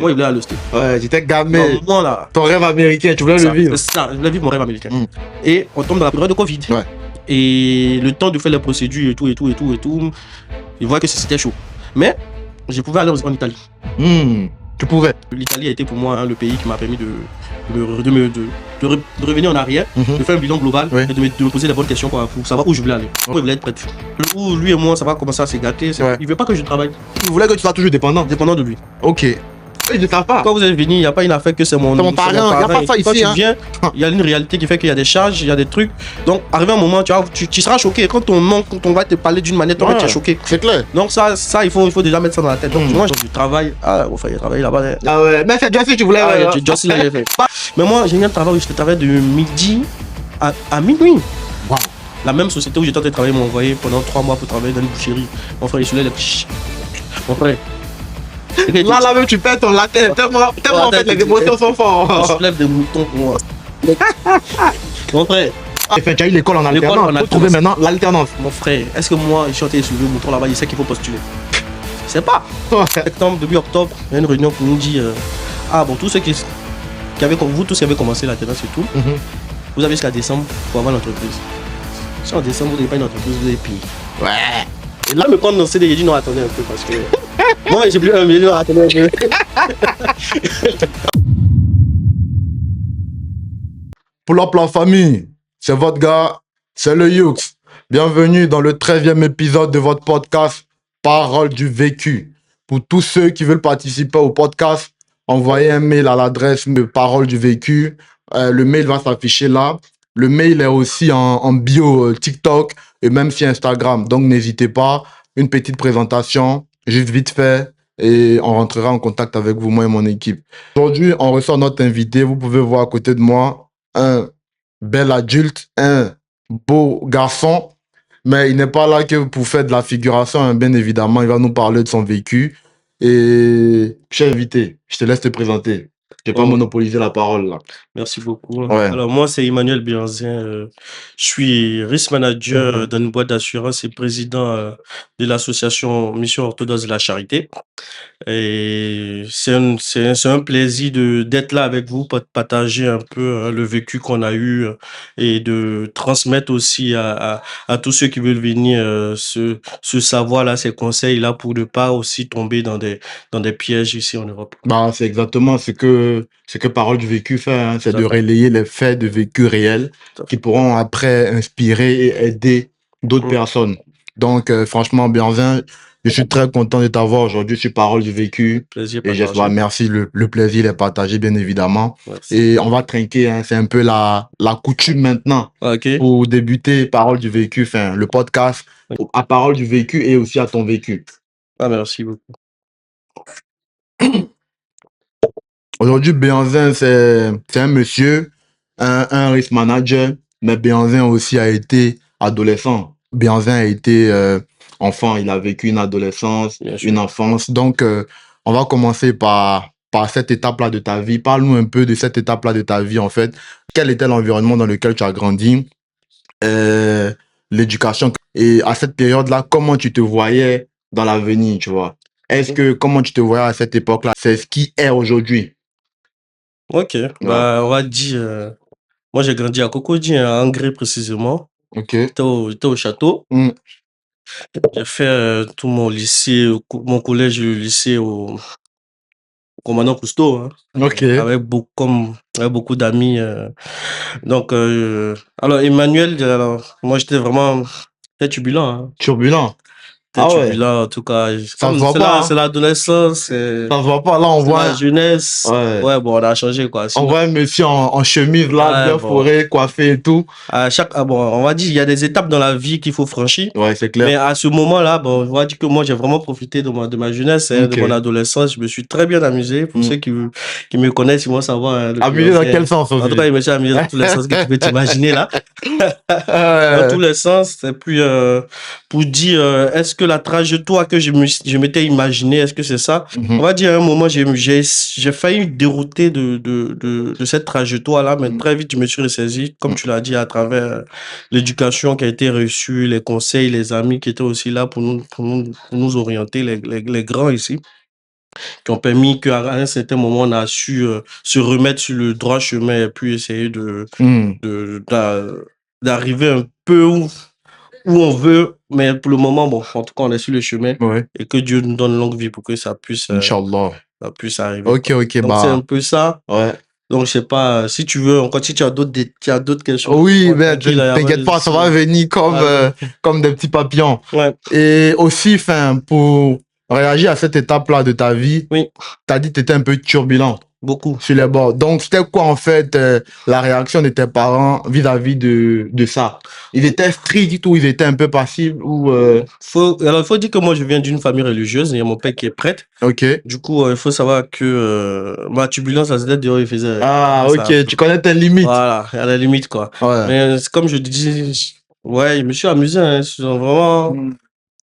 Moi, il voulait aller au States. Ouais, j'étais gamin. Moi, là. Ton rêve américain, tu voulais le vivre. C'est ça, je voulais vivre mon rêve américain. Et on tombe dans la période de Covid. Ouais. Et le temps de faire les procédures et tout, je vois que c'était chaud. Mais je pouvais aller en Italie. Tu pouvais. L'Italie a été pour moi le pays qui m'a permis de revenir en arrière, de faire un bilan global et de me poser les bonnes questions pour savoir où je voulais aller. Où je voulais être prêt. Où lui et moi, ça va commencer à se gâter. Il veut pas que je travaille. Il voulait que tu sois toujours dépendant. Dépendant de lui. Ok. Ils ne savent pas. Quand vous êtes venu, il n'y a pas une affaire que c'est mon parrain. Il n'y a pas ça ici. Quand tu viens, il y a une réalité qui fait qu'il y a des charges, il y a des trucs. Donc, arrivé un moment, tu seras choqué. Quand on va te parler d'une manière, tu es choqué. C'est clair. Donc, ça il faut déjà mettre ça dans la tête. Donc, moi, je travaille. Ah, enfin, il travaille là-bas. Ah ouais, mais c'est déjà si tu voulais. Jossi l'avait fait. Mais moi, j'ai eu un travail où je travaillais de midi à minuit. Wow. La même société où j'étais en train de travailler m'a envoyé pendant 3 mois pour travailler dans une boucherie. Mon frère, il soulève les. Mon frère. Là même tu perds ton latin, tellement en fait les émotions sont fortes. Je soulève des moutons pour moi. Mon frère. Tu as eu l'école en alternance. Il faut trouver maintenant l'alternance. Mon frère, est-ce que moi, je suis en train de soulever le mouton là-bas, il sait qu'il faut postuler? Je sais pas. Septembre, début octobre, il y a une réunion pour nous dire tous ceux qui avaient commencé l'alternance et tout, vous avez jusqu'à décembre pour avoir l'entreprise. Si en décembre vous n'avez pas une entreprise, vous avez payé. Ouais. Et là, me prendre dans CD, j'ai dit non, attendez un peu parce que. Moi, j'ai plus 1 million, attendez un peu. Pull up la famille, c'est votre gars, c'est le Youx. Bienvenue dans le 13e épisode de votre podcast Parole du vécu. Pour tous ceux qui veulent participer au podcast, envoyez un mail à l'adresse de Parole du vécu. Le mail va s'afficher là. Le mail est aussi en bio TikTok et même sur Instagram. Donc n'hésitez pas, une petite présentation, juste vite fait, et on rentrera en contact avec vous, moi et mon équipe. Aujourd'hui, on reçoit notre invité. Vous pouvez voir à côté de moi un bel adulte, un beau garçon, mais il n'est pas là que pour faire de la figuration, hein, bien évidemment. Il va nous parler de son vécu. Et cher invité, je te laisse te présenter. Je n'ai pas monopolisé la parole là. Merci beaucoup. Ouais. Alors moi c'est Emmanuel Bianzin, je suis risk manager dans une boîte d'assurance et président de l'association Mission Orthodoxe de la Charité. Et c'est un plaisir d'être là avec vous pour partager un peu le vécu qu'on a eu et de transmettre aussi à tous ceux qui veulent venir ce savoir-là, ces conseils-là pour ne pas aussi tomber dans des pièges ici en Europe. Bah, c'est exactement ce que Parole du vécu fait, hein, c'est de relayer les faits de vécu réels qui pourront après inspirer et aider d'autres personnes. Donc, franchement, Bienvenue, je suis très content de t'avoir aujourd'hui sur Parole du vécu. Plaisir et j'espère, merci, le plaisir est partagé, bien évidemment. Merci. Et on va trinquer, hein, c'est un peu la coutume maintenant pour débuter Parole du vécu, enfin, le podcast à Parole du vécu et aussi à ton vécu. Ah, merci beaucoup. Aujourd'hui, Béanzin, c'est un monsieur, un risk manager, mais Béanzin aussi a été adolescent. Béanzin a été enfant, il a vécu une adolescence, une enfance. Donc, on va commencer par cette étape-là de ta vie. Parle-nous un peu de cette étape-là de ta vie, en fait. Quel était l'environnement dans lequel tu as grandi? L'éducation. Et à cette période-là, comment tu te voyais dans l'avenir, tu vois? Comment tu te voyais à cette époque-là? C'est ce qui est aujourd'hui. Ok, bah on va dire, moi j'ai grandi à Cocody, à Angré précisément. Ok. J'étais au château. J'ai fait tout mon lycée, mon collège et le lycée au commandant Cousteau, hein, Ok. avec beaucoup d'amis. Donc, alors Emmanuel, moi j'étais vraiment très turbulent. Hein. Turbulent. Très turbulent, en tout cas. Ça se voit pas. C'est l'adolescence. Ça se voit pas. Là, on voit. La jeunesse. Ouais, bon, on a changé, quoi. On voit un monsieur en chemise, là, bien foré, coiffé et tout. On va dire, il y a des étapes dans la vie qu'il faut franchir. Ouais, c'est clair. Mais à ce moment-là, on va dire que moi, j'ai vraiment profité de ma jeunesse, de mon adolescence. Je me suis très bien amusé. Pour ceux qui me connaissent, ils vont savoir. Amusé dans quel sens, en tout cas, je me suis amusé dans tous les sens que tu peux t'imaginer, là. Dans tous les sens. C'est plus pour dire, est-ce que la trajectoire que je m'étais imaginé, est-ce que c'est ça? On va dire, à un moment, j'ai failli dérouter de cette trajectoire-là, mais très vite, je me suis ressaisi, comme tu l'as dit, à travers l'éducation qui a été reçue, les conseils, les amis qui étaient aussi là pour nous orienter, les grands ici. qui ont permis qu'à un certain moment, on a su se remettre sur le droit chemin et puis essayer d'arriver un peu où on veut. Mais pour le moment, bon, en tout cas, on est sur le chemin Ouais. et que Dieu nous donne longue vie pour que ça puisse Inch'Allah. arriver. Ok, Quoi. ok, Donc, c'est un peu ça. Ouais. Donc, je sais pas, si tu veux, encore si tu as d'autres questions. Oui, mais tranquille, t'inquiète pas, ça va venir comme, Voilà. comme des petits papillons. Ouais. Et aussi, pour réagir à cette étape-là de ta vie, Oui, t'as dit que t'étais un peu turbulent beaucoup. sur les bords. Donc, c'était quoi, en fait, la réaction de tes parents vis-à-vis de ça? Ils étaient stricts ou ils étaient un peu passifs ou... Alors, il faut dire que moi, je viens d'une famille religieuse. Il y a mon père qui est prêtre. Ok. Du coup, il faut savoir que ma turbulence, ça se dehors, il faisait. Ah, ça. ok, tu connais tes limites. Voilà, à la limite, quoi. Ouais. Mais comme je dis, ouais, je me suis amusé, hein, vraiment,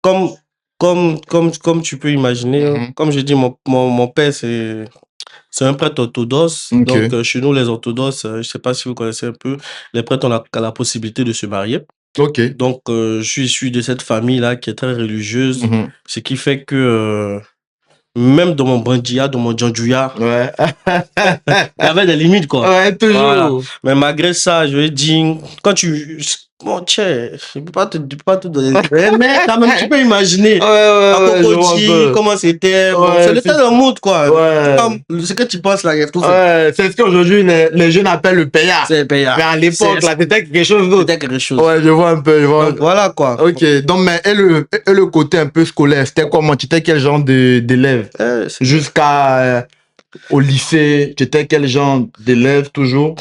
comme tu peux imaginer, Mhm. comme je dis, mon père, c'est un prêtre orthodoxe. Ok. Donc, chez nous, les orthodoxes, je sais pas si vous connaissez un peu, les prêtres ont la possibilité de se marier. Ok. Donc, je suis issu de cette famille-là qui est très religieuse, Mhm. ce qui fait que même dans mon bandia, dans mon djandjouya, Ouais. il y avait des limites, quoi. Ouais, toujours. Voilà. Mais malgré ça, je vais dire, quand tu... Bon, tiens, je peux pas te donner... Mais quand même, tu peux imaginer. À Cocody, comment c'était. Bon, c'est le tel de mood, quoi. Ouais. Comme ce que tu penses là, il y a tout ça. Ouais, c'est ce qu'aujourd'hui les jeunes appellent le payard. C'est payard. Mais à l'époque, là, c'était quelque chose d'autre. C'était quelque chose. Ouais, je vois un peu. Donc, voilà, quoi. Ok, donc, mais et le côté un peu scolaire, c'était comment? Tu étais quel genre d'élève? Jusqu'à au lycée, tu étais quel genre d'élève toujours?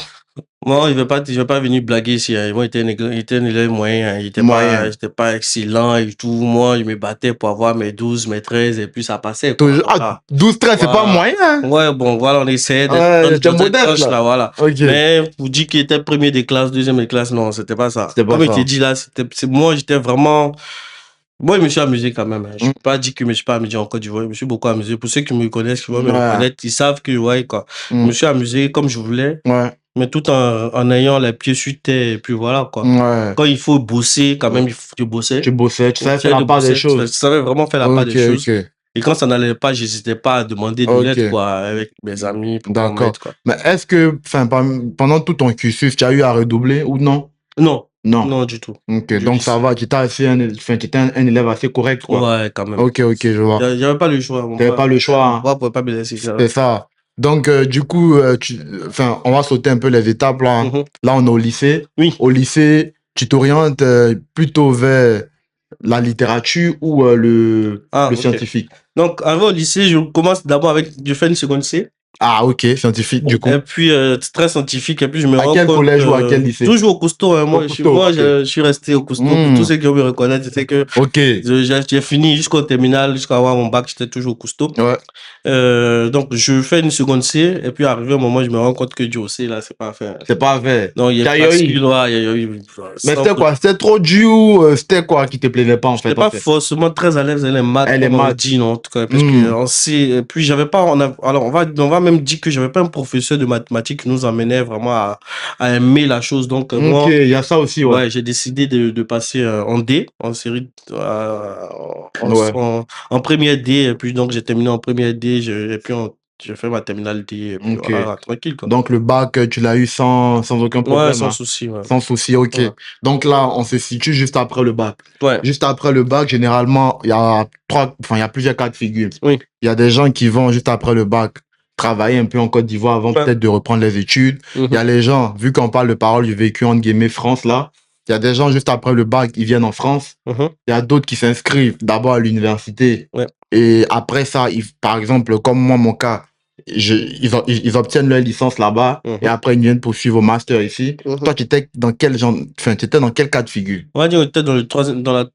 Moi, je vais pas venir blaguer ici. Hein. Moi, j'étais un élève moyen. Hein. J'étais pas excellent et tout. Moi, je me battais pour avoir mes 12, mes 13 et puis ça passait. Quoi. Toujours. Ah, 12, 13, c'est pas moyen. Hein? Ouais, bon, voilà, on essayait d'être modeste, là, voilà. Okay. Mais pour dire qu'il était premier des classes, deuxième des classes, non, c'était pas ça. Comme je t'ai dit là, moi, j'étais vraiment... Moi, je me suis amusé quand même. Hein. Je ne peux pas dire que je me suis pas amusé en Côte d'Ivoire. Je me suis beaucoup amusé. Pour ceux qui me connaissent, qui vont me reconnaître, ils savent que, ouais, quoi. Je me suis amusé comme je voulais. Ouais. Mais tout en ayant les pieds sur terre. Et puis voilà, quoi. Ouais. Quand il faut bosser, quand même, tu bossais. Tu bossais, tu savais faire la part des choses. Tu savais vraiment faire la part des choses. Okay. Et quand ça n'allait pas, j'hésitais pas à demander de l'aide, quoi, avec mes amis. D'accord. Mais est-ce que, pendant tout ton cursus, tu as eu à redoubler ou non? Non. Non. Non, du tout. Ok, donc ça va, tu étais un élève assez correct, quoi. Ouais, quand même. Ok, je vois. J'avais pas le choix. T'avais pas le choix. Hein. Moi, pouvais pas me laisser. C'est ça. Donc, du coup, on va sauter un peu les étapes, là. Là, on est au lycée. Oui. Au lycée, tu t'orientes plutôt vers la littérature ou le scientifique? Donc, avant au lycée, je commence d'abord je fais une seconde C. Ah, ok, scientifique, du coup. Et puis, très scientifique. Et puis, je me rends compte. À quel collège ou à quel lycée? Toujours au Cousteau. Hein. Moi, je suis resté au Cousteau. Pour tous ceux qui vont me reconnaître, c'est que. Ok. J'ai fini jusqu'au terminal, jusqu'à avoir mon bac, j'étais toujours au Cousteau. Ouais. Donc, je fais une seconde C. Et puis, arrivé un moment, je me rends compte que du C, là, c'est pas à faire. C'est pas à faire. Non, il y a Mais c'était quoi? C'était trop dur ou c'était quoi qui te plaisait pas, en fait? J'étais pas forcément très à l'aise dans les maths. On dit, non, en tout cas. Parce que on sait. Et puis, j'avais pas. Alors, on va même dire que j'avais pas un professeur de mathématiques qui nous emmenait vraiment à aimer la chose. Donc, moi. Ok, il y a ça aussi, ouais. Ouais, j'ai décidé de passer en D, en série. En première D. Et puis, donc, j'ai terminé en première D. Et puis, j'ai fait ma terminale D. Et puis, voilà, tranquille, quoi. Donc, le bac, tu l'as eu sans aucun problème? Ouais, sans souci, ouais. Sans souci, ok. Ouais. Donc là, on se situe juste après le bac. Ouais. Juste après le bac, généralement, il y a plusieurs cas de figure. Oui. Il y a des gens qui vont juste après le bac travailler un peu en Côte d'Ivoire avant peut-être de reprendre les études. Il y a les gens, vu qu'on parle de parole du vécu, entre guillemets, France, là, il y a des gens juste après le bac, ils viennent en France. Il y a d'autres qui s'inscrivent d'abord à l'université. Ouais. Et après ça, par exemple, comme moi, mon cas, ils obtiennent leur licence là-bas et après ils viennent poursuivre au master ici. Toi, tu étais dans quel genre, tu étais dans quel cas de figure? On va dire que tu étais dans la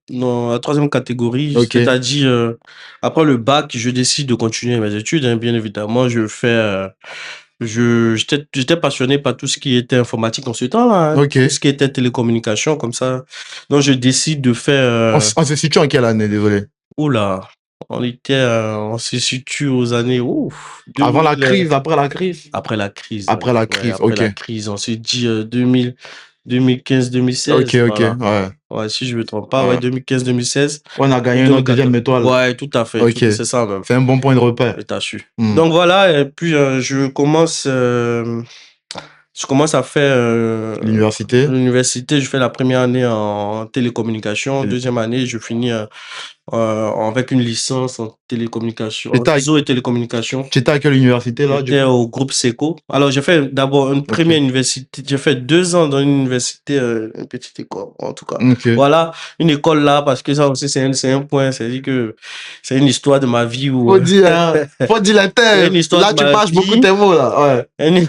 troisième catégorie. Okay. C'est-à-dire, après le bac, je décide de continuer mes études, hein, bien évidemment. J'étais passionné par tout ce qui était informatique en ce temps-là, hein, tout ce qui était télécommunication, comme ça. Donc, je décide de faire... On se situe en quelle année, désolé? Oula, on se situe aux années... Avant la crise, après la crise? Après la crise. Après la crise, Après la crise, on se dit 2015-2016, Ok, voilà. ouais. Ouais, si je me trompe pas, ouais, Ouais. 2015-2016 On a gagné ou notre deuxième 2014. étoile. Ouais, tout à fait, Ok. c'est ça même. C'est un bon point de repère. Et t'as su. Hmm. Donc voilà, et puis je commence à faire L'université. l'université. Je fais la première année en télécommunication, Et deuxième année, je finis avec une licence en télécommunication, en T'étais à, réseau et télécommunication. t'étais à quelle université là, du J'étais coup? au groupe SECO. Alors, j'ai fait d'abord une Ok. première université. J'ai fait 2 ans dans une université, une petite école, en tout cas. Ok. Voilà, une école là, parce que ça aussi, c'est un point. C'est-à-dire que c'est une histoire de ma vie où, Faut dire, hein. Faut dire les c'est une thèmes. histoire Là, de tu ma passes beaucoup vie. tes mots, là. Une- Ouais.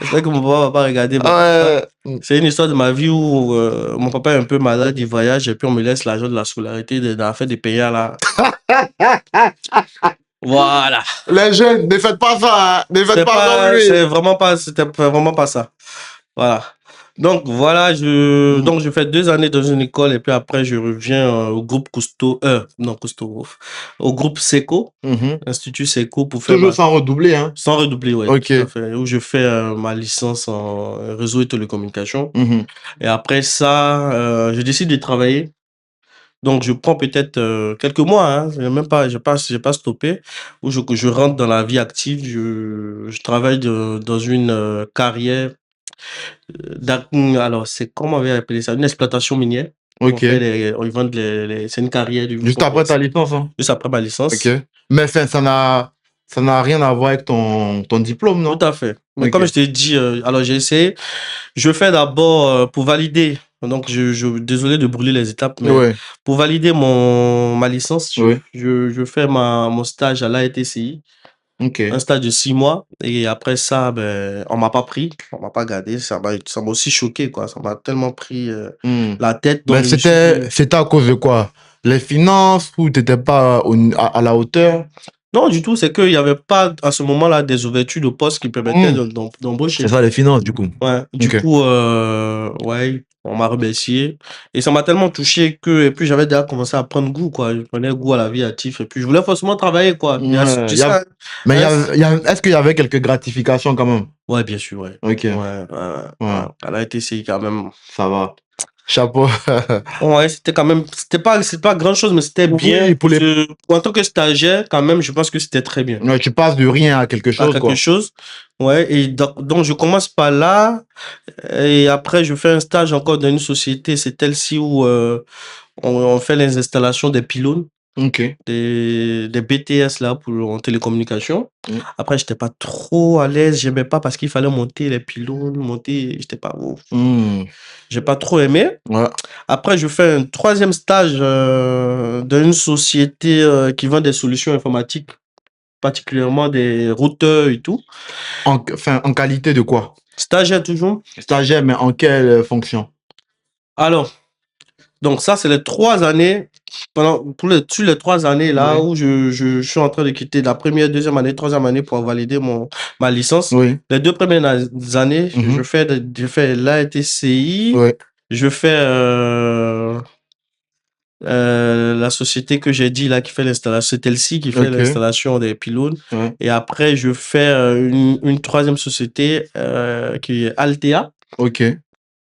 J'espère que mon papa va pas regarder mon podcast. Ouais. C'est une histoire de ma vie où mon papa est un peu malade, il voyage et puis on me laisse l'argent de la scolarité dans la fête des payants là. Voilà. Les jeunes, ne faites pas ça, hein. Ne faites pas comme lui. C'était vraiment pas ça. Voilà. Donc voilà, Mhm. donc je fais 2 années dans une école et puis après je reviens au groupe Cousteau, non Cousteau, au groupe SECO, Mhm. Institut SECO pour faire Toujours sans redoubler, hein. sans redoubler, ouais, Ok. tout à fait, où je fais ma licence en réseau et télécommunications. Mhm. Et après ça, je décide de travailler. Donc je prends peut-être quelques mois, hein, j'ai pas stoppé, où je rentre dans la vie active, je travaille dans une carrière. Alors, c'est comment on va appeler ça? Une exploitation minière. Ok. Ils vendent c'est une carrière du Juste après ta licence, hein. juste après ma Ok. licence. Mais ça n'a rien à voir avec ton diplôme, Tout non? à fait. Mais Ok. comme je t'ai dit, alors j'ai essayé, je fais d'abord pour valider. Donc, désolé de brûler les étapes, mais Ouais. pour valider ma licence, Ouais. je fais mon stage à l'AETCI, un Ok. stage de 6 mois. Et après ça, ben, on m'a pas pris, on m'a pas gardé. Ça m'a aussi choqué, quoi. Ça m'a tellement pris Hmm. la tête. Donc, Mais je me suis dit, c'était à cause de quoi? Les finances ou t'étais pas à la hauteur? non, du tout, c'est qu'il n'y avait pas à ce moment-là des ouvertures de postes qui permettaient Hmm. C'est d'embaucher. ça, les finances, du coup. Ouais, du Ok. coup, ouais, on m'a remercié. Et ça m'a tellement touché et puis j'avais déjà commencé à prendre goût, quoi. Je prenais goût à la vie active et puis je voulais forcément travailler, quoi. Ouais. Tu sais, Mais hein, est-ce qu'il y avait quelques gratifications quand même? ouais, bien sûr, ouais. Ok. Ouais, ouais, ouais. Ouais. Elle a été essayée quand même. Ça va. Chapeau. Ouais, c'était quand même, c'est pas grand chose, mais c'était bien. Oui, En tant que stagiaire, quand même, je pense que c'était très bien. ouais, tu passes de rien à quelque À chose, quelque quoi. chose. Ouais, et donc je commence par là, et après je fais un stage encore dans une société, c'est celle-ci où on fait les installations des pylônes, Ok. des BTS là en télécommunication. Mm. Après, j'étais pas trop à l'aise, j'aimais pas parce qu'il fallait monter les pylônes, j'étais pas ouf. Hmm. J'ai pas trop aimé. Ouais. Après, je fais un troisième stage dans une société qui vend des solutions informatiques, particulièrement des routeurs et tout. Enfin, en qualité de quoi? Stagiaire toujours. Stagiaire, mais en quelle fonction? Alors, donc ça, c'est les 3 années, sur les 3 années là Oui. où je suis en train de quitter la première, deuxième année, troisième année pour valider ma licence. Oui. Les 2 premières années, Mhm. je fais l'AETCI, Oui. je fais la société que j'ai dit là qui fait l'installation, c'est celle-ci qui fait Ok. l'installation des pylônes. Ouais. Et après, je fais une troisième société qui est Altea. Ok.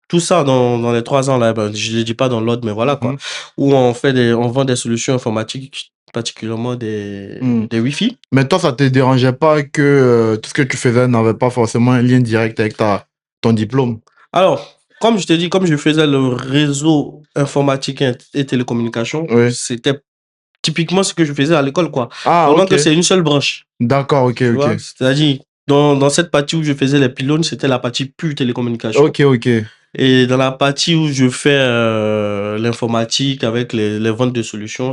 Tout ça dans les 3 ans là, ben, je ne le dis pas dans l'ordre, mais voilà quoi. Mhm. Où on vend des solutions informatiques, particulièrement Hmm. des Wi-Fi. Mais toi, ça te dérangeait pas que tout ce que tu faisais n'avait pas forcément un lien direct avec ton diplôme? Alors, comme je t'ai dit, comme je faisais le réseau informatique et télécommunications, Oui. c'était typiquement ce que je faisais à l'école, quoi. Ah, Seulement ok. que c'est une seule branche, D'accord, ok, tu ok. vois. C'est-à-dire, dans cette partie où je faisais les pylônes, c'était la partie pure télécommunication. Ok, ok. Et dans la partie où je fais l'informatique avec les ventes de solutions,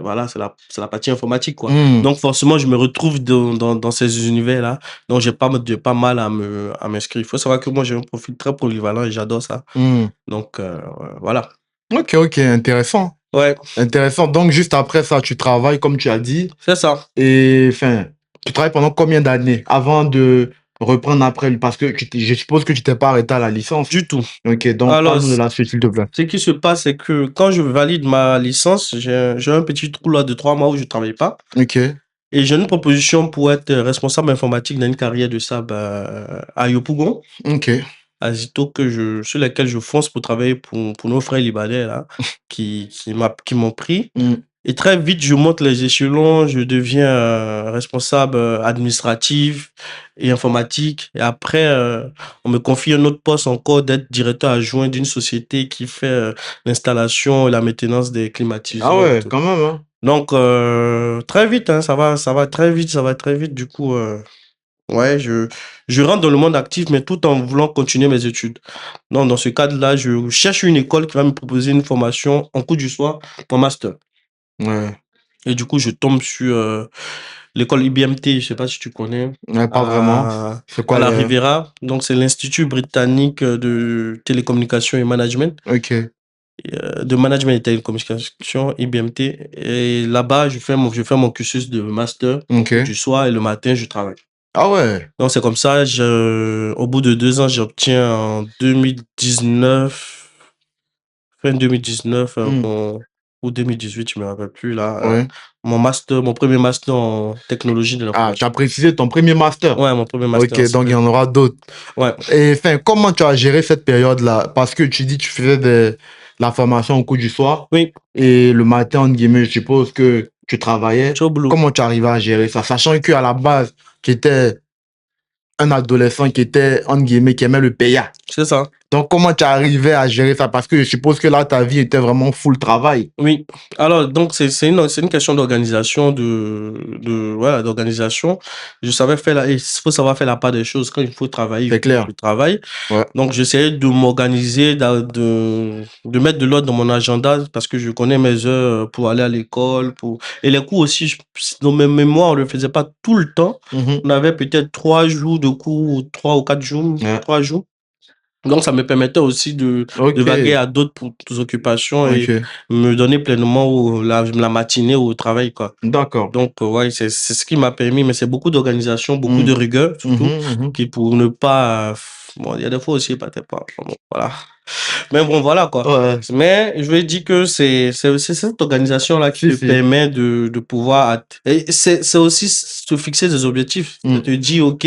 voilà, c'est la partie informatique, quoi. Hmm. Donc forcément, je me retrouve dans ces univers-là. Donc j'ai pas mal à m'inscrire. Il faut savoir que moi, j'ai un profil très polyvalent et j'adore ça. Hmm. Donc voilà. Ok, ok, intéressant. Ouais, Intéressant. Donc, juste après ça, tu travailles, comme tu as dit. c'est ça. Et, enfin, tu travailles pendant combien d'années avant de reprendre après? Parce que je suppose que tu t'es pas arrêté à la licence. Du tout. Ok, donc, Alors, parle-nous de la suite, s'il te plaît. ce qui se passe, c'est que quand je valide ma licence, j'ai un petit trou là de 3 mois où je travaille pas. Ok, Et j'ai une proposition pour être responsable informatique dans une carrière de sable à Yopougon. ok. Azito sur lesquels je fonce pour travailler pour nos frères libanais là, qui m'ont pris. Mm. Et très vite, je monte les échelons, je deviens responsable administratif et informatique. Et après, on me confie un autre poste encore d'être directeur adjoint d'une société qui fait l'installation et la maintenance des Ah climatiseurs et ouais, tout. quand même, hein. Donc, très vite, hein, ça va très vite, ça va très vite. Du coup, ouais, je rentre dans le monde actif, mais tout en voulant continuer mes études. Donc, dans ce cadre-là, je cherche une école qui va me proposer une formation en cours du soir, mon master. Ouais. Et du coup, je tombe sur l'école IBMT, je sais pas si tu connais, Ouais, pas vraiment. C'est à quoi la les... Riviera. Donc, c'est l'Institut britannique de télécommunication et management, Ok, de management et télécommunication, IBMT. Et là-bas, je fais mon cursus de master en cours ok. du soir et le matin, je travaille. Ah ouais. Donc, c'est comme ça, au bout de 2 ans, j'obtiens en 2019, fin 2019, Mm. ou 2018, je me rappelle plus là, Ouais. mon premier master en technologie de Ah, tu as l'information. précisé ton premier master. Ouais, mon premier Ok, master en donc il y cyber. en aura d'autres. Ouais. Et enfin, comment tu as géré cette période-là? Parce que tu dis que tu faisais de la formation au cours du soir Oui, et le matin, entre guillemets, je suppose que tu travaillais. je suis au boulot. Comment tu arrivais à gérer ça? Sachant qu'à la base, tu étais un adolescent qui était, entre guillemets, qui aimait le paya. C'est ça. Donc, comment tu arrivais à gérer ça? Parce que je suppose que là, ta vie était vraiment full travail. Oui. Alors, donc, c'est une question d'organisation, voilà, d'organisation. Je savais faire il faut savoir faire la part des choses. Quand il faut travailler, C'est clair. je travaille. Ouais. Donc, j'essayais de m'organiser, de mettre de l'ordre dans mon agenda parce que je connais mes heures pour aller à l'école, et les cours aussi, dans mes mémoires, on ne le faisait pas tout le temps. Mhm. On avait peut-être 3 jours de cours, 3 ou 4 jours, Ouais. 3 jours. Donc, ça me permettait aussi de Ok, vaguer à d'autres occupations et ok. me donner pleinement la matinée au travail, quoi. D'accord. Donc, ouais, c'est ce qui m'a permis, mais c'est beaucoup d'organisation, beaucoup Mm. de rigueur, surtout, Mhm, mhm. qui pour ne pas, bon, il y a des fois aussi, pas, bon, voilà. Mais bon, voilà, quoi. Ouais. Mais je vais dire que c'est cette organisation-là qui Si, te si. permet de pouvoir, et c'est aussi se fixer des objectifs. Mm. Je te dis, OK,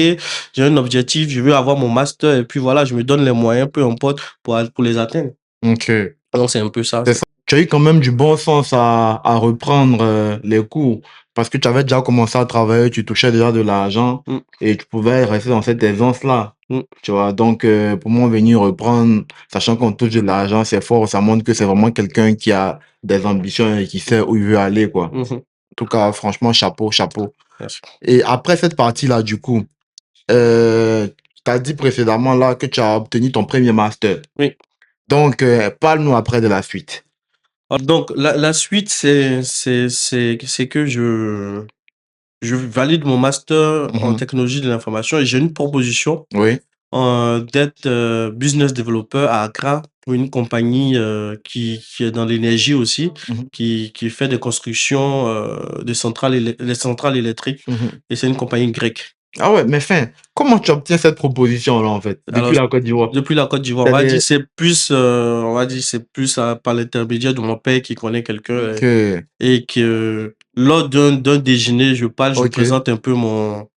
j'ai un objectif, je veux avoir mon master, et puis voilà, je me donne les moyens, peu importe, pour les atteindre. Ok. Donc, c'est un peu ça. C'est ça. Tu as eu quand même du bon sens à reprendre les cours parce que tu avais déjà commencé à travailler, tu touchais déjà de l'argent Mm, et tu pouvais rester dans cette aisance-là. mm, Tu vois, donc pour moi, venir reprendre, sachant qu'on touche de l'argent, c'est fort, ça montre que c'est vraiment quelqu'un qui a des ambitions et qui sait où il veut aller, quoi. mhm. En tout cas, franchement, chapeau, chapeau. Merci. Et après cette partie-là, du coup, tu as dit précédemment là que tu as obtenu ton premier master. Oui. Donc, parle-nous après de la suite. Donc, la suite, c'est que je valide mon master en Mhm. technologie de l'information et j'ai une proposition Oui. d'être business developer à Accra pour une compagnie qui est dans l'énergie aussi, Mhm. qui fait des constructions de les centrales électriques. Mhm. Et c'est une compagnie grecque. Ah ouais, mais fin, comment tu obtiens cette proposition-là, en fait, Alors, depuis la Côte d'Ivoire? depuis la Côte d'Ivoire, C'est-à-dire on va dire, c'est plus par l'intermédiaire de mon père qui connaît quelqu'un que... et que lors d'un déjeuner, je Ok. présente un peu mon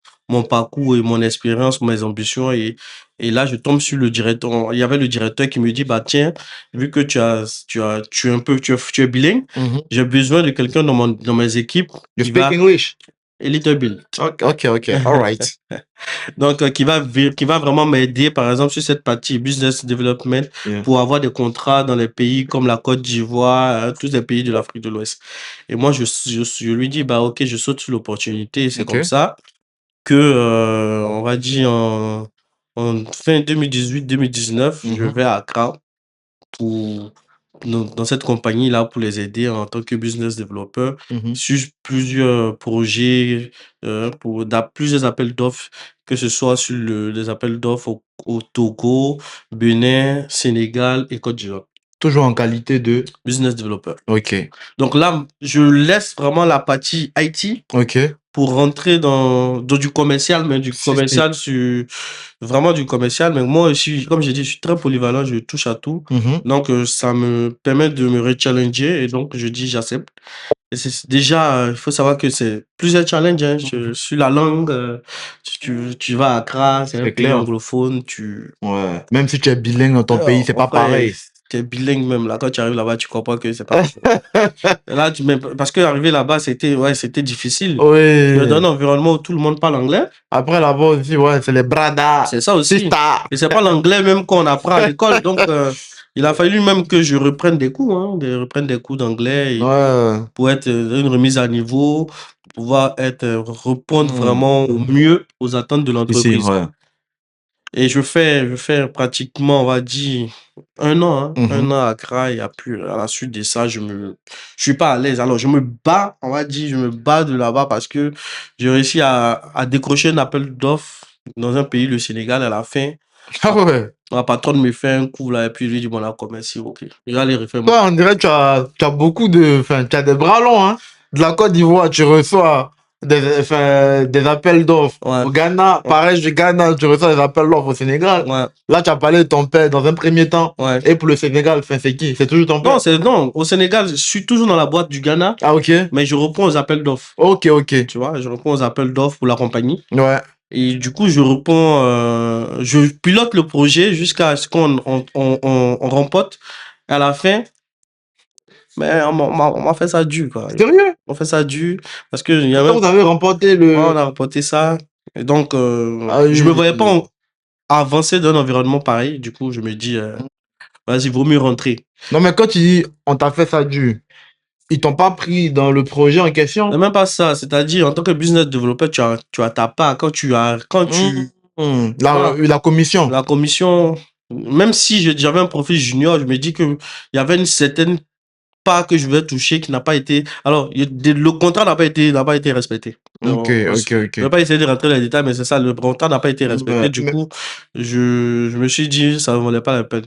parcours et mon expérience, mes ambitions et là, je tombe sur le directeur. Il y avait le directeur qui me dit, bah, tiens, vu que tu es un peu, tu es bilingue, Mhm. j'ai besoin de quelqu'un dans mes équipes You qui speak va, English? a little bit. Ok, ok, ok. All right. Donc, qui va vraiment m'aider, par exemple, sur cette partie business development Yeah. pour avoir des contrats dans les pays comme la Côte d'Ivoire, tous les pays de l'Afrique de l'Ouest. Et moi, je lui dis, bah, OK, je saute sur l'opportunité. Et c'est comme Ok. ça que, on va dire, en fin 2018-2019, je Mhm. vais à Accra pour, dans cette compagnie-là pour les aider en tant que business developer Mhm. sur plusieurs projets, plusieurs appels d'offres, que ce soit sur les appels d'offres au Togo, Bénin, Sénégal et Côte d'Ivoire. Toujours en qualité de... business developer. Ok. Donc là, je laisse vraiment la partie IT Ok. pour rentrer dans du commercial, mais du commercial sur vraiment du commercial. Mais moi aussi, comme j'ai dit, je suis très polyvalent, je touche à tout. Donc, ça me permet de me rechallenger et donc je dis j'accepte. Et déjà, il faut savoir que c'est plusieurs challenges. Hein. Sur la langue, tu vas à Accra, c'est un pays anglophone. Ouais. Même si tu es bilingue dans ton pays, c'est pas pareil. Tu es bilingue même. Là, quand tu arrives là-bas, tu comprends que c'est pas là, parce que arriver là-bas, c'était difficile. Oui. Dans un environnement où tout le monde parle anglais. Après là-bas aussi, ouais, c'est les bradas. C'est ça aussi. Et c'est pas l'anglais même qu'on apprend à l'école. Donc, il a fallu même que je reprenne des cours, reprenne des cours d'anglais pour être une remise à niveau, pour pouvoir répondre vraiment au mieux aux attentes de l'entreprise. Ouais. Et je fais pratiquement, on va dire, un an à Accra, et à la suite de ça, je suis pas à l'aise. Alors, je me bats de là-bas parce que j'ai réussi à décrocher un appel d'offres dans un pays, le Sénégal, à la fin. Ah ouais. Ma patronne me fait un coup là, et puis lui dit, bon, là, merci, ok. Je vais aller refaire Toi, on dirait que tu as beaucoup tu as des bras longs, hein. De la Côte d'Ivoire, tu reçois des appels d'offres. Ouais. Au Ghana, pareil, du Ghana, tu reçois des appels d'offres au Sénégal. Ouais. Là, tu as parlé de ton père dans un premier temps. Ouais. Et pour le Sénégal, c'est qui? C'est toujours ton père? Non, au Sénégal, je suis toujours dans la boîte du Ghana. Ah, ok. Mais je reprends aux appels d'offres. Ok. Tu vois, je reprends aux appels d'offres pour la compagnie. Ouais. Et du coup, je pilote le projet jusqu'à ce qu'on remporte. À la fin, mais on m'a fait ça dur, quoi. Sérieux? On fait ça dur parce que vous avez remporté on a remporté ça. Et donc, je me voyais pas avancer dans un environnement pareil. Du coup, je me dis, vas-y, vaut mieux rentrer. Non, mais quand tu dis on t'a fait ça dur, ils t'ont pas pris dans le projet en question? C'est même pas ça. C'est-à-dire, en tant que business developer, tu as ta part. La commission. La commission, même si j'avais un profil junior, je me dis que il y avait une certaine part que je vais toucher qui n'a pas été. Alors, le contrat n'a pas été respecté. Ok. Je vais pas essayer de rentrer dans les détails, mais c'est ça, le contrat n'a pas été respecté. Du coup, je me suis dit, ça ne valait pas la peine.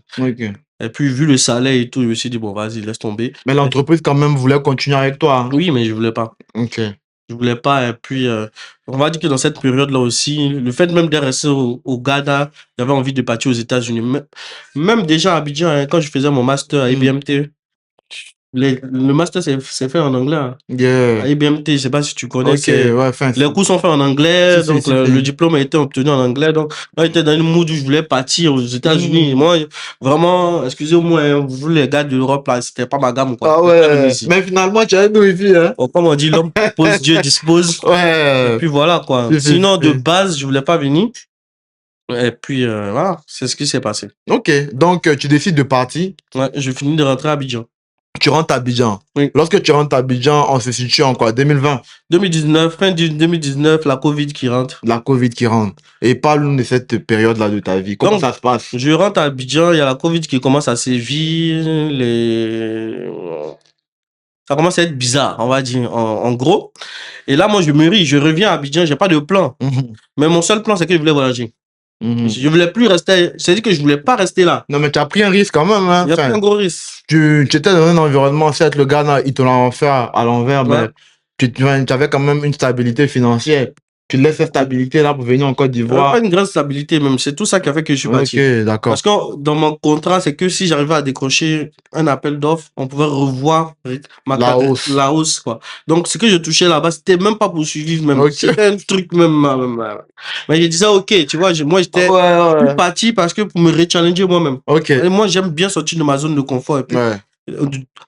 Et puis, vu le salaire et tout, je me suis dit, bon, vas-y, laisse tomber. Mais l'entreprise, quand même, voulait continuer avec toi. Hein? Oui, mais je voulais pas. Ok. Je voulais pas. Et puis, on va dire que dans cette période-là aussi, le fait même de rester au Ghana, j'avais envie de partir aux États-Unis. Même déjà à Abidjan, hein, quand je faisais mon master à IBMT, le master c'est fait en anglais. Hein. Yeah. À IBMT, je sais pas si tu connais. Ouais, les cours sont faits en anglais, donc le diplôme a été obtenu en anglais. Donc, moi, j'étais dans une mood où je voulais partir aux États-Unis. Moi, vraiment, excusez-moi, hein, vous les gars de l'Europe, là, c'était pas ma gamme. Quoi. Ah ouais. Mais finalement, tu as nous ici. Hein? Comme on dit, l'homme propose, Dieu dispose. Ouais. Et puis voilà, quoi. Sinon, de base, je voulais pas venir. Et puis, voilà, c'est ce qui s'est passé. Ok, donc tu décides de partir. Ouais, je finis de rentrer à Abidjan. Tu rentres à Abidjan. Oui. Lorsque tu rentres à Abidjan, on se situe en quoi? 2020? 2019, fin 2019, la Covid qui rentre. La Covid qui rentre. Et parle-nous de cette période-là de ta vie. Comment ça se passe? Je rentre à Abidjan, il y a la Covid qui commence à sévir. Ça commence à être bizarre, on va dire, en gros. Et là, moi, je me ris, je reviens à Abidjan, j'ai pas de plan. Mais mon seul plan, c'est que je voulais voyager. Je voulais plus rester, c'est-à-dire que je voulais pas rester là. Non, mais tu as pris un risque quand même. Hein? J'ai pris un gros risque. Tu étais dans un environnement, certes, le Ghana, il te l'a fait à l'envers, mais tu avais quand même une stabilité financière. Tu laisses cette stabilité-là pour venir en Côte d'Ivoire. Pas une grande stabilité même, c'est tout ça qui a fait que je suis parti. Ok, d'accord. Parce que dans mon contrat, c'est que si j'arrivais à décrocher un appel d'offres, on pouvait revoir la hausse. Quoi. Donc, ce que je touchais là-bas, c'était même pas pour survivre même. Okay. C'était un truc même. Mais je disais, ok, tu vois, moi, j'étais parti parce que pour me rechallenger moi-même. Okay. Et moi, j'aime bien sortir de ma zone de confort. Et puis,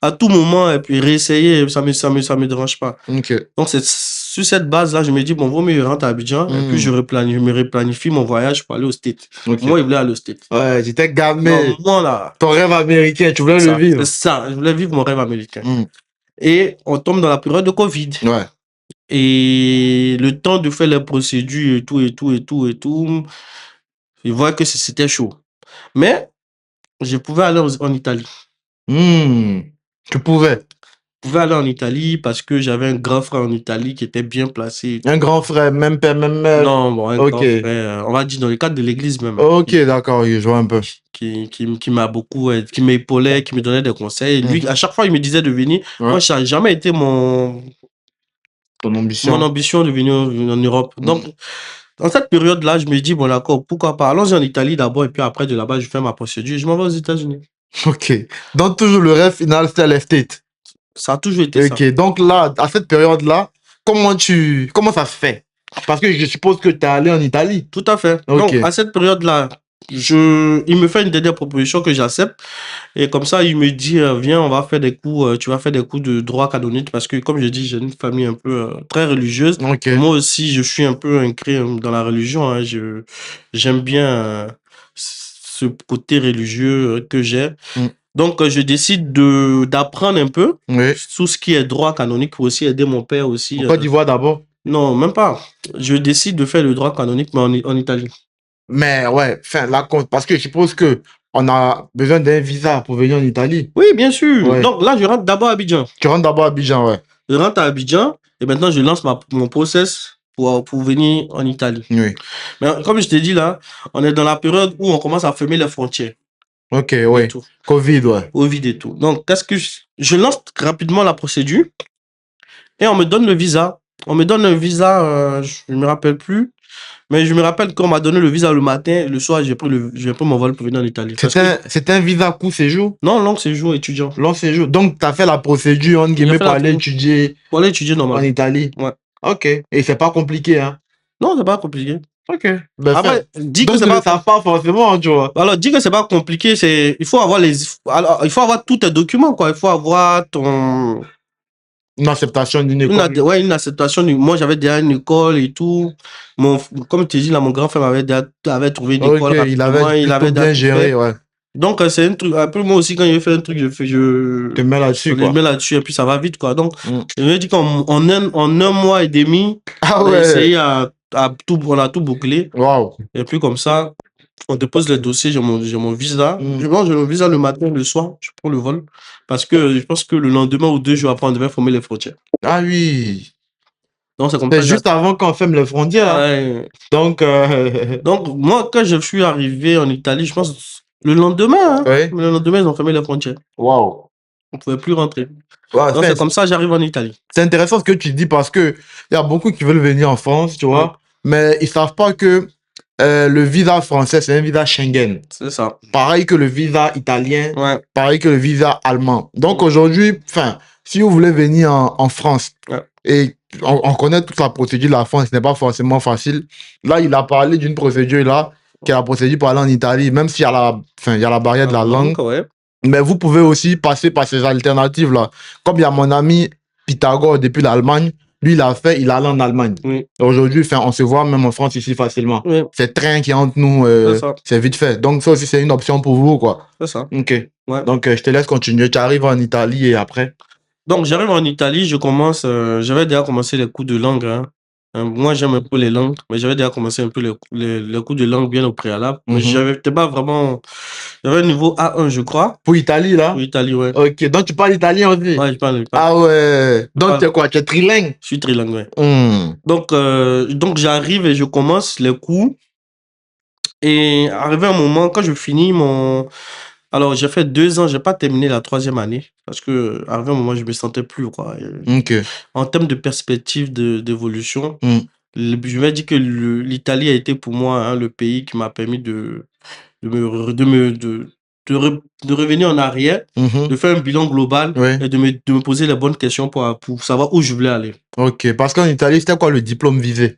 à tout moment, et puis réessayer, ça me dérange pas. Okay. Donc, c'est sur cette base-là, je me dis, bon, vaut mieux rentrer à Abidjan, et puis je me replanifie mon voyage pour aller au States. Okay. Moi, il voulait aller au States. Ouais, j'étais gamé. Moi, là. Ton rêve américain, tu voulais le vivre. C'est ça, je voulais vivre mon rêve américain. Et on tombe dans la période de Covid. Ouais. Et le temps de faire les procédures et tout, je vois que c'était chaud. Mais, je pouvais aller en Italie. Tu pouvais. pouvais aller en Italie parce que j'avais un grand frère en Italie qui était bien placé. Un grand frère, même père, même mère. Non, bon, un Ok. grand frère, on va dire dans le cadre de l'église même, Ok, d'accord, oui, je vois un peu. qui m'a beaucoup, qui m'épaulait, qui me donnait des conseils. Lui, à chaque fois, il me disait de venir. Ouais. Moi, ça n'a jamais été mon Ton ambition. ambition de venir en Europe. Donc, dans cette période-là, je me dis, bon, d'accord, pourquoi pas? Allons-y en Italie d'abord, et puis après, de là-bas, je fais ma procédure. Je m'en vais aux États-Unis. Ok. Donc, toujours le rêve final, c'était l'estate. Ça a toujours été ça. Ok, donc là, à cette période-là, comment ça se fait? Parce que je suppose que tu es allé en Italie. Tout à fait. Ok. Donc, à cette période-là, il me fait une dernière proposition que j'accepte. Et comme ça, il me dit, viens, on va faire des cours, tu vas faire des cours de droit canonique parce que, comme je dis, j'ai une famille un peu très religieuse. Ok. Moi aussi, je suis un peu ancré dans la religion. Hein. J'aime bien ce côté religieux que j'ai. Donc, je décide d'apprendre un peu Oui. tout ce qui est droit canonique pour aussi aider mon père aussi. En Côte d'Ivoire d'abord? Non, même pas. Je décide de faire le droit canonique, mais en Italie. Mais ouais, enfin, là, parce que je suppose que on a besoin d'un visa pour venir en Italie. Oui, bien sûr. Ouais. Donc là, je rentre d'abord à Abidjan. Tu rentres d'abord à Abidjan, ouais. Je rentre à Abidjan et maintenant, je lance mon process pour venir en Italie. Oui. Mais comme je t'ai dit là, on est dans la période où on commence à fermer les frontières. Ok, ouais. Tout. Covid, ouais. Covid et tout. Donc, qu'est-ce que je lance rapidement la procédure et on me donne le visa. On me donne un visa, je ne me rappelle plus. Mais je me rappelle qu'on m'a donné le visa le matin, le soir, j'ai pris mon vol pour venir en Italie. C'était un visa court séjour? Non, long séjour étudiant. Long séjour. Donc, tu as fait la procédure, entre guillemets, pour aller étudier Pour aller étudier en normalement. Italie. Ouais. Ok. Et c'est pas compliqué, hein? Non, c'est pas compliqué. Ok. Ben, Après, dis que donc, c'est tu ne pas savent pas forcément, tu vois. Alors, dis que c'est pas compliqué, il faut avoir il faut avoir tous tes documents, quoi. Il faut avoir Une acceptation d'une école. ouais, une acceptation. Moi, j'avais déjà une école et tout. Comme tu dis, là, mon grand frère avait trouvé une école Ok, il avait plutôt bien géré, ouais. Donc, c'est un truc. Après, moi aussi, quand je fais un truc, je te mets là-dessus, quoi. Je mets là-dessus et puis ça va vite, quoi. Donc, je me dis qu'en un mois et demi, on a essayé on a tout bouclé. Waouh. Et puis, comme ça, on dépose les dossiers, j'ai mon visa. J'ai mon visa le matin, le soir, je prends le vol. Parce que je pense que le lendemain ou 2 jours après, on devait fermer les frontières. Ah oui. Donc, c'est comme ça. C'est juste avant qu'on ferme les frontières. Ouais. Donc, moi, quand je suis arrivé en Italie, je pense le lendemain, ouais. Le lendemain, ils ont fermé les frontières. Waouh. On pouvait plus rentrer. Ouais, donc, c'est comme ça, j'arrive en Italie. C'est intéressant ce que tu dis parce que il y a beaucoup qui veulent venir en France, tu vois, mais ils savent pas que le visa français, c'est un visa Schengen. C'est ça. Pareil que le visa italien, pareil que le visa allemand. Donc aujourd'hui, si vous voulez venir en France, et on connaît toute la procédure de la France, ce n'est pas forcément facile. Là, il a parlé d'une procédure là, qui est la procédure pour aller en Italie, même s'il y a la barrière de la langue. Mais vous pouvez aussi passer par ces alternatives là. Comme il y a mon ami Pythagore depuis l'Allemagne, lui, il est allé en Allemagne. Aujourd'hui, on se voit même en France ici facilement. C'est train qui est entre nous, c'est vite fait. Donc, ça aussi, c'est une option pour vous, quoi. C'est ça. Ok. Donc, je te laisse continuer. Tu arrives en Italie et après? Donc, j'arrive en Italie, j'avais déjà commencé les cours de langue. Hein. Moi, j'aime un peu les langues, mais j'avais déjà commencé un peu les cours de langue bien au préalable. Mais j'étais pas vraiment. J'avais un niveau A1, je crois. Pour Italie, là? Pour Italie, ouais. Ok, donc tu parles italien aussi? Ouais, je parle. Ah ouais. Donc, tu es quoi? Tu es trilingue? Je suis trilingue, ouais. Donc, j'arrive et je commence les cours. Et arrivé un moment, quand je finis Alors, j'ai fait 2 ans, j'ai pas terminé la 3e année. Parce que, arrivé un moment, je me sentais plus, quoi. Ok. En termes de perspective d'évolution, je vais dire que l'Italie a été pour moi le pays qui m'a permis de revenir en arrière, de faire un bilan global et de me poser les bonnes questions pour savoir où je voulais aller. Ok, parce qu'en Italie, c'était quoi le diplôme visé?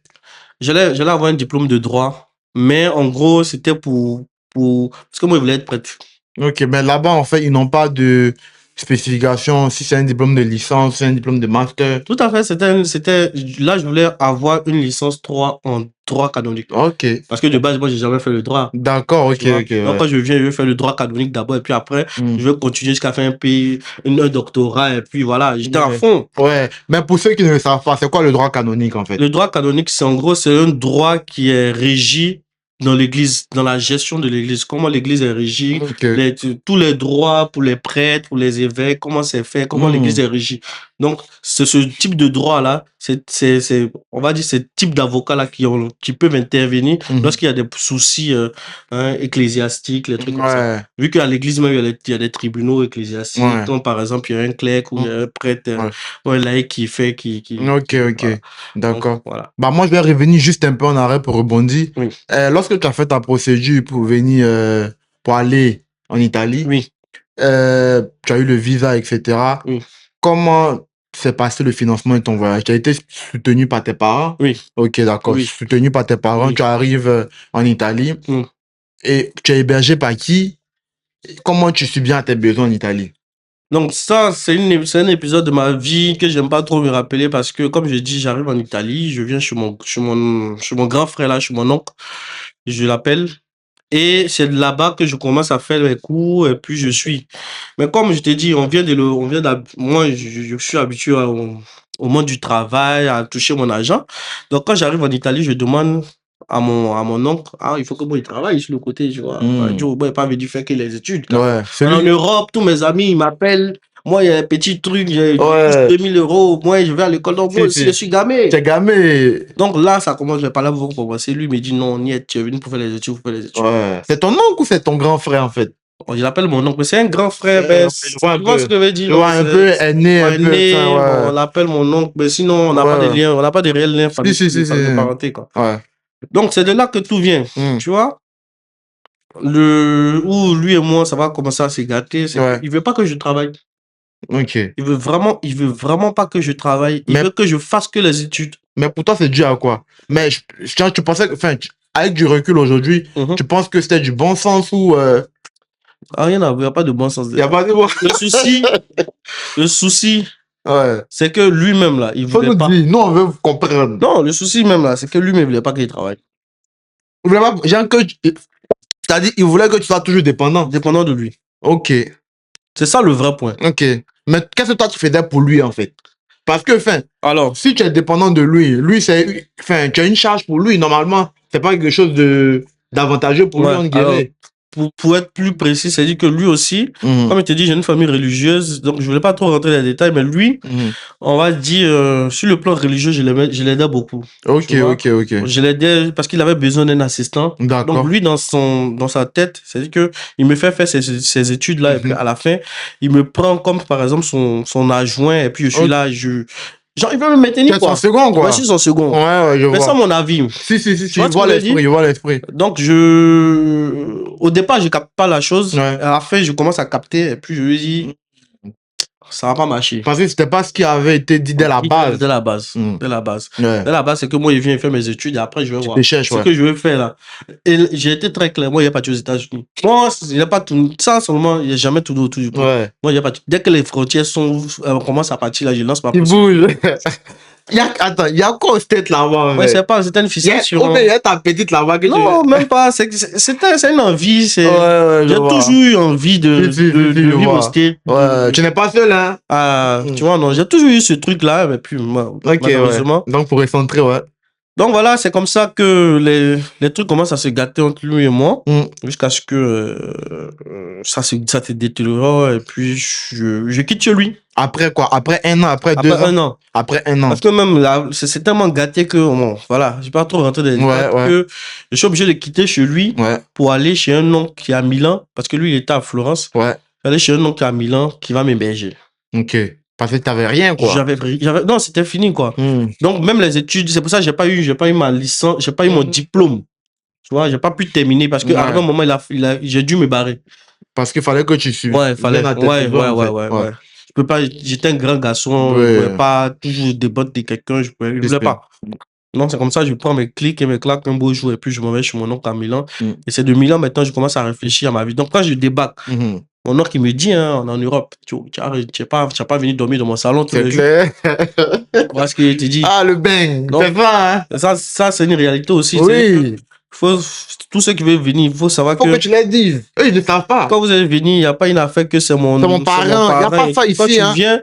J'allais avoir un diplôme de droit, mais en gros, c'était parce que moi, je voulais être prêtre. Ok, mais là-bas, en fait, ils n'ont pas de spécification, si c'est un diplôme de licence, si c'est un diplôme de master. Tout à fait, là, je voulais avoir une licence 3 en droit canonique. Ok. Parce que de base, moi, j'ai jamais fait le droit. D'accord, ok. Donc, quand je viens, je vais faire le droit canonique d'abord, et puis après, je vais continuer jusqu'à faire un doctorat, et puis voilà, j'étais à fond. Ouais, mais pour ceux qui ne le savent pas, c'est quoi le droit canonique, en fait? Le droit canonique, c'est un droit qui est régi dans l'église, dans la gestion de l'église, comment l'église est régie, Ok. tous les droits pour les prêtres, pour les évêques, comment c'est fait, comment l'église est régie. Donc, c'est ce type de droit-là, on va dire, ce type d'avocats-là qui peuvent intervenir lorsqu'il y a des soucis ecclésiastiques, les trucs comme ça. Vu qu'à l'église même, il y a des tribunaux ecclésiastiques, quand par exemple, il y a un clerc ou il y a un prêtre ou un laïc qui fait... Ok. Voilà. D'accord. Donc, voilà. Bah, moi, je vais revenir juste un peu en arrêt pour rebondir. Oui. Lorsque tu as fait ta procédure pour venir, pour aller en Italie, Oui. tu as eu le visa, etc. Oui. Comment s'est passé le financement de ton voyage? Tu as été soutenu par tes parents? Oui. Ok, d'accord. Oui. Soutenu par tes parents, Oui. tu arrives en Italie. Et tu es hébergé par qui? Comment tu subviens à tes besoins en Italie? Donc ça, c'est un épisode de ma vie que j'aime pas trop me rappeler parce que, comme je dis, j'arrive en Italie, je viens chez mon grand frère là, chez mon oncle, je l'appelle, et c'est là-bas que je commence à faire les cours et puis je suis. Mais comme je t'ai dit, moi, je suis habitué au monde du travail, à toucher mon argent. Donc quand j'arrive en Italie, je demande à mon oncle, il faut que moi, il travaille sur le côté, tu vois. Joe, il pas venu faire que les études. En Europe, tous mes amis, ils m'appellent. Moi, il y a un petit truc, j'ai 2000 €. Moi, je vais à l'école. Donc, moi aussi, je suis gamé. T'es gamé. Donc là, ça commence, je vais parler pour commencer. Lui, il me dit, non, niet, tu es venu pour faire les études, pour faire les études. C'est ton oncle ou c'est ton grand frère, en fait? Il appelle mon oncle, mais c'est un grand frère. Tu vois ce que je veux dire? Je vois un peu aîné, un peu. On l'appelle mon oncle, mais sinon, on n'a pas de lien, on n'a pas de réel lien de parenté, quoi. Donc, c'est de là que tout vient, tu vois? Où lui et moi, ça va commencer à se gâter. Il veut pas que je travaille. Ok. Il veut vraiment pas que je travaille. Il veut que je fasse que les études. Mais pour toi, c'est dû à quoi? Mais tu pensais que, enfin, avec du recul aujourd'hui, tu penses que c'était du bon sens ou rien à voir, il n'y a pas de bon sens. Il n'y a pas de bon Le souci, c'est que lui-même, là, il voulait pas. Nous, on veut vous comprendre. Non, le souci même, là, c'est que lui-même, il voulait pas qu'il travaille. Il voulait pas, c'est-à-dire, il voulait que tu sois toujours dépendant. Dépendant de lui. Ok. C'est ça le vrai point. Ok. Mais qu'est-ce que toi, tu faisais pour lui, en fait? Parce que, alors, si tu es dépendant de lui, c'est, tu as une charge pour lui, normalement. C'est pas quelque chose d'avantageux pour lui, en guillemets. Pour être plus précis, c'est-à-dire que lui aussi, comme je te dis, j'ai une famille religieuse, donc je voulais pas trop rentrer dans les détails, mais lui, on va dire, sur le plan religieux, je l'aidais beaucoup. Ok. Je l'aidais parce qu'il avait besoin d'un assistant. D'accord. Donc lui, dans sa tête, c'est-à-dire que il me fait faire ses études-là, et puis à la fin, il me prend comme, par exemple, son adjoint, et puis je suis là, genre, il veut me maintenir, quoi. C'est son second, quoi. Je suis son second. Ouais, je vois. Mais ça, mon avis. Si, je vois l'esprit. Donc, au départ, je capte pas la chose. À la fin, je commence à capter, et puis je lui dis, ça va pas marcher. Parce que c'était pas ce qui avait été dit dès la base. Dès la base. Dès la base, c'est que moi, il vient faire mes études, et après, je vais voir ce que je vais faire, là. Et j'ai été très clair. Moi, il n'y a pas de aux États-Unis. Moi, il n'y a pas tout. Ça, seulement, il n'y a jamais tout autour du coup. Moi, il n'y a pas tout. Dès que les frontières commencent à partir, là, je lance ma Il bouge. Attends, il y a quoi au state là-bas? Ouais, c'est pas, c'était une fixation. Il y a ta petite là-bas que non, même pas. C'est une envie. J'ai toujours eu envie de vivre au state. Tu n'es pas seul, hein? Tu vois, non, j'ai toujours eu ce truc-là, mais puis, malheureusement. Donc, pour recentrer, Donc voilà, c'est comme ça que les trucs commencent à se gâter entre lui et moi, jusqu'à ce que ça s'est détérioré, et puis je quitte chez lui. Après quoi? Après 1 an, après 2 ans? Après 1 an. Après 1 an. Parce que même là, c'est tellement gâté que, bon, voilà, j'ai pas trop rentré dans les détails, que je suis obligé de quitter chez lui pour aller chez un oncle qui est à Milan, parce que lui, il était à Florence. Aller chez un oncle qui est à Milan, qui va m'héberger. Ok. Parce que t'avais rien, quoi. Non, c'était fini, quoi. Donc, même les études, c'est pour ça que j'ai pas eu ma licence, j'ai pas eu mon diplôme. Tu vois, j'ai pas pu terminer parce qu'à un moment, j'ai dû me barrer. Parce qu'il fallait que tu suives. Ouais, il fallait. Ouais. Je peux pas, j'étais un grand garçon, je pouvais pas toujours débattre de quelqu'un, je voulais pas. Non, c'est comme ça, je prends mes clics et mes claques un beau jour et puis je m'en vais chez mon oncle à Milan. Et c'est de Milan maintenant, je commence à réfléchir à ma vie. Donc, quand je débarque, mon oncle, il me dit, on est en Europe, tu n'es pas venu dormir dans mon salon tous les jours. Parce qu'il te dit. Ah, le bain. C'est ça, hein? Ça, c'est une réalité aussi. Oui. Tous ceux qui veulent venir, il faut savoir Faut que que tu les dises. Eux, ils ne savent pas. quand vous allez venir, il n'y a pas une affaire que c'est mon parrain. Il n'y a pas ça Quand ici, tu hein. viens,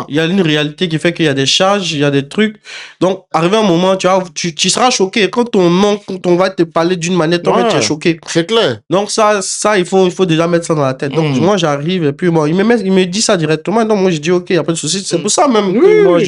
il y a une réalité qui fait qu'il y a des charges, il y a des trucs. Donc, arrivé un moment, tu seras choqué. Quand on va te parler d'une manière, toi-même, tu es choqué. C'est clair. Donc, ça, il faut déjà mettre ça dans la tête. Donc, moi, j'arrive et puis, moi, il me dit ça directement. Donc, moi, je dis, OK, il n'y a pas de souci. C'est pour ça même que moi,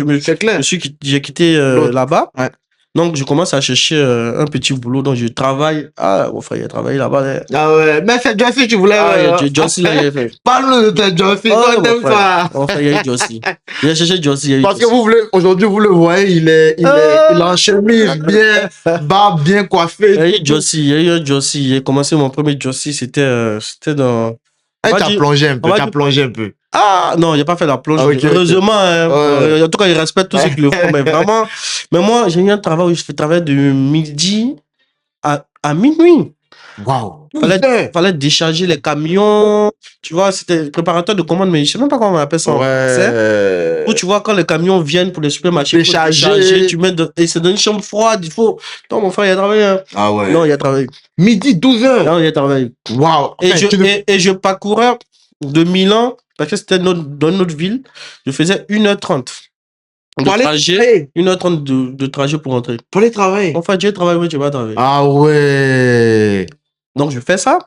j'ai quitté là-bas. Ouais. Donc, je commence à chercher un petit boulot. Donc, je travaille. Ah, mon frère, il a travaillé là-bas. Ah ouais, mais c'est Jossy, tu voulais. Ah, Jossy, là, il a fait. Parle-nous de Jossy, on t'aime pas. Mon frère, il y a eu Jossy. Il a cherché Jossy. Parce que aujourd'hui, vous le voyez, il est en chemise, bien, barbe bien coiffée. Il y a eu Jossy, il y a eu un Jossy. J'ai commencé mon premier Jossy, c'était dans. T'as plongé un peu, Ah non, il n'a pas fait la plonge. Okay, Heureusement, hein, en tout cas, il respecte tous ceux qui le font, mais vraiment. Mais moi, j'ai eu un travail où je fais travail de midi à minuit. Waouh. Fallait décharger les camions. Tu vois, c'était préparateur de commande, mais je sais même pas comment on appelle ça. Ouais. Où tu vois, quand les camions viennent pour les supermarchés, décharger, tu mets et c'est dans une chambre froide, il faut. Non, mon frère, il a travaillé. Hein. Ah ouais. Non, il a travaillé. Midi, 12h. Non, il a travaillé. Waouh. Et je parcourais de Milan, parce que c'était dans notre ville, je faisais 1h30. De trajet, 1h30 de trajet pour rentrer. Pour aller travailler. Enfin, tu travailles, mais tu vas travailler. Ah ouais. Donc, je fais ça.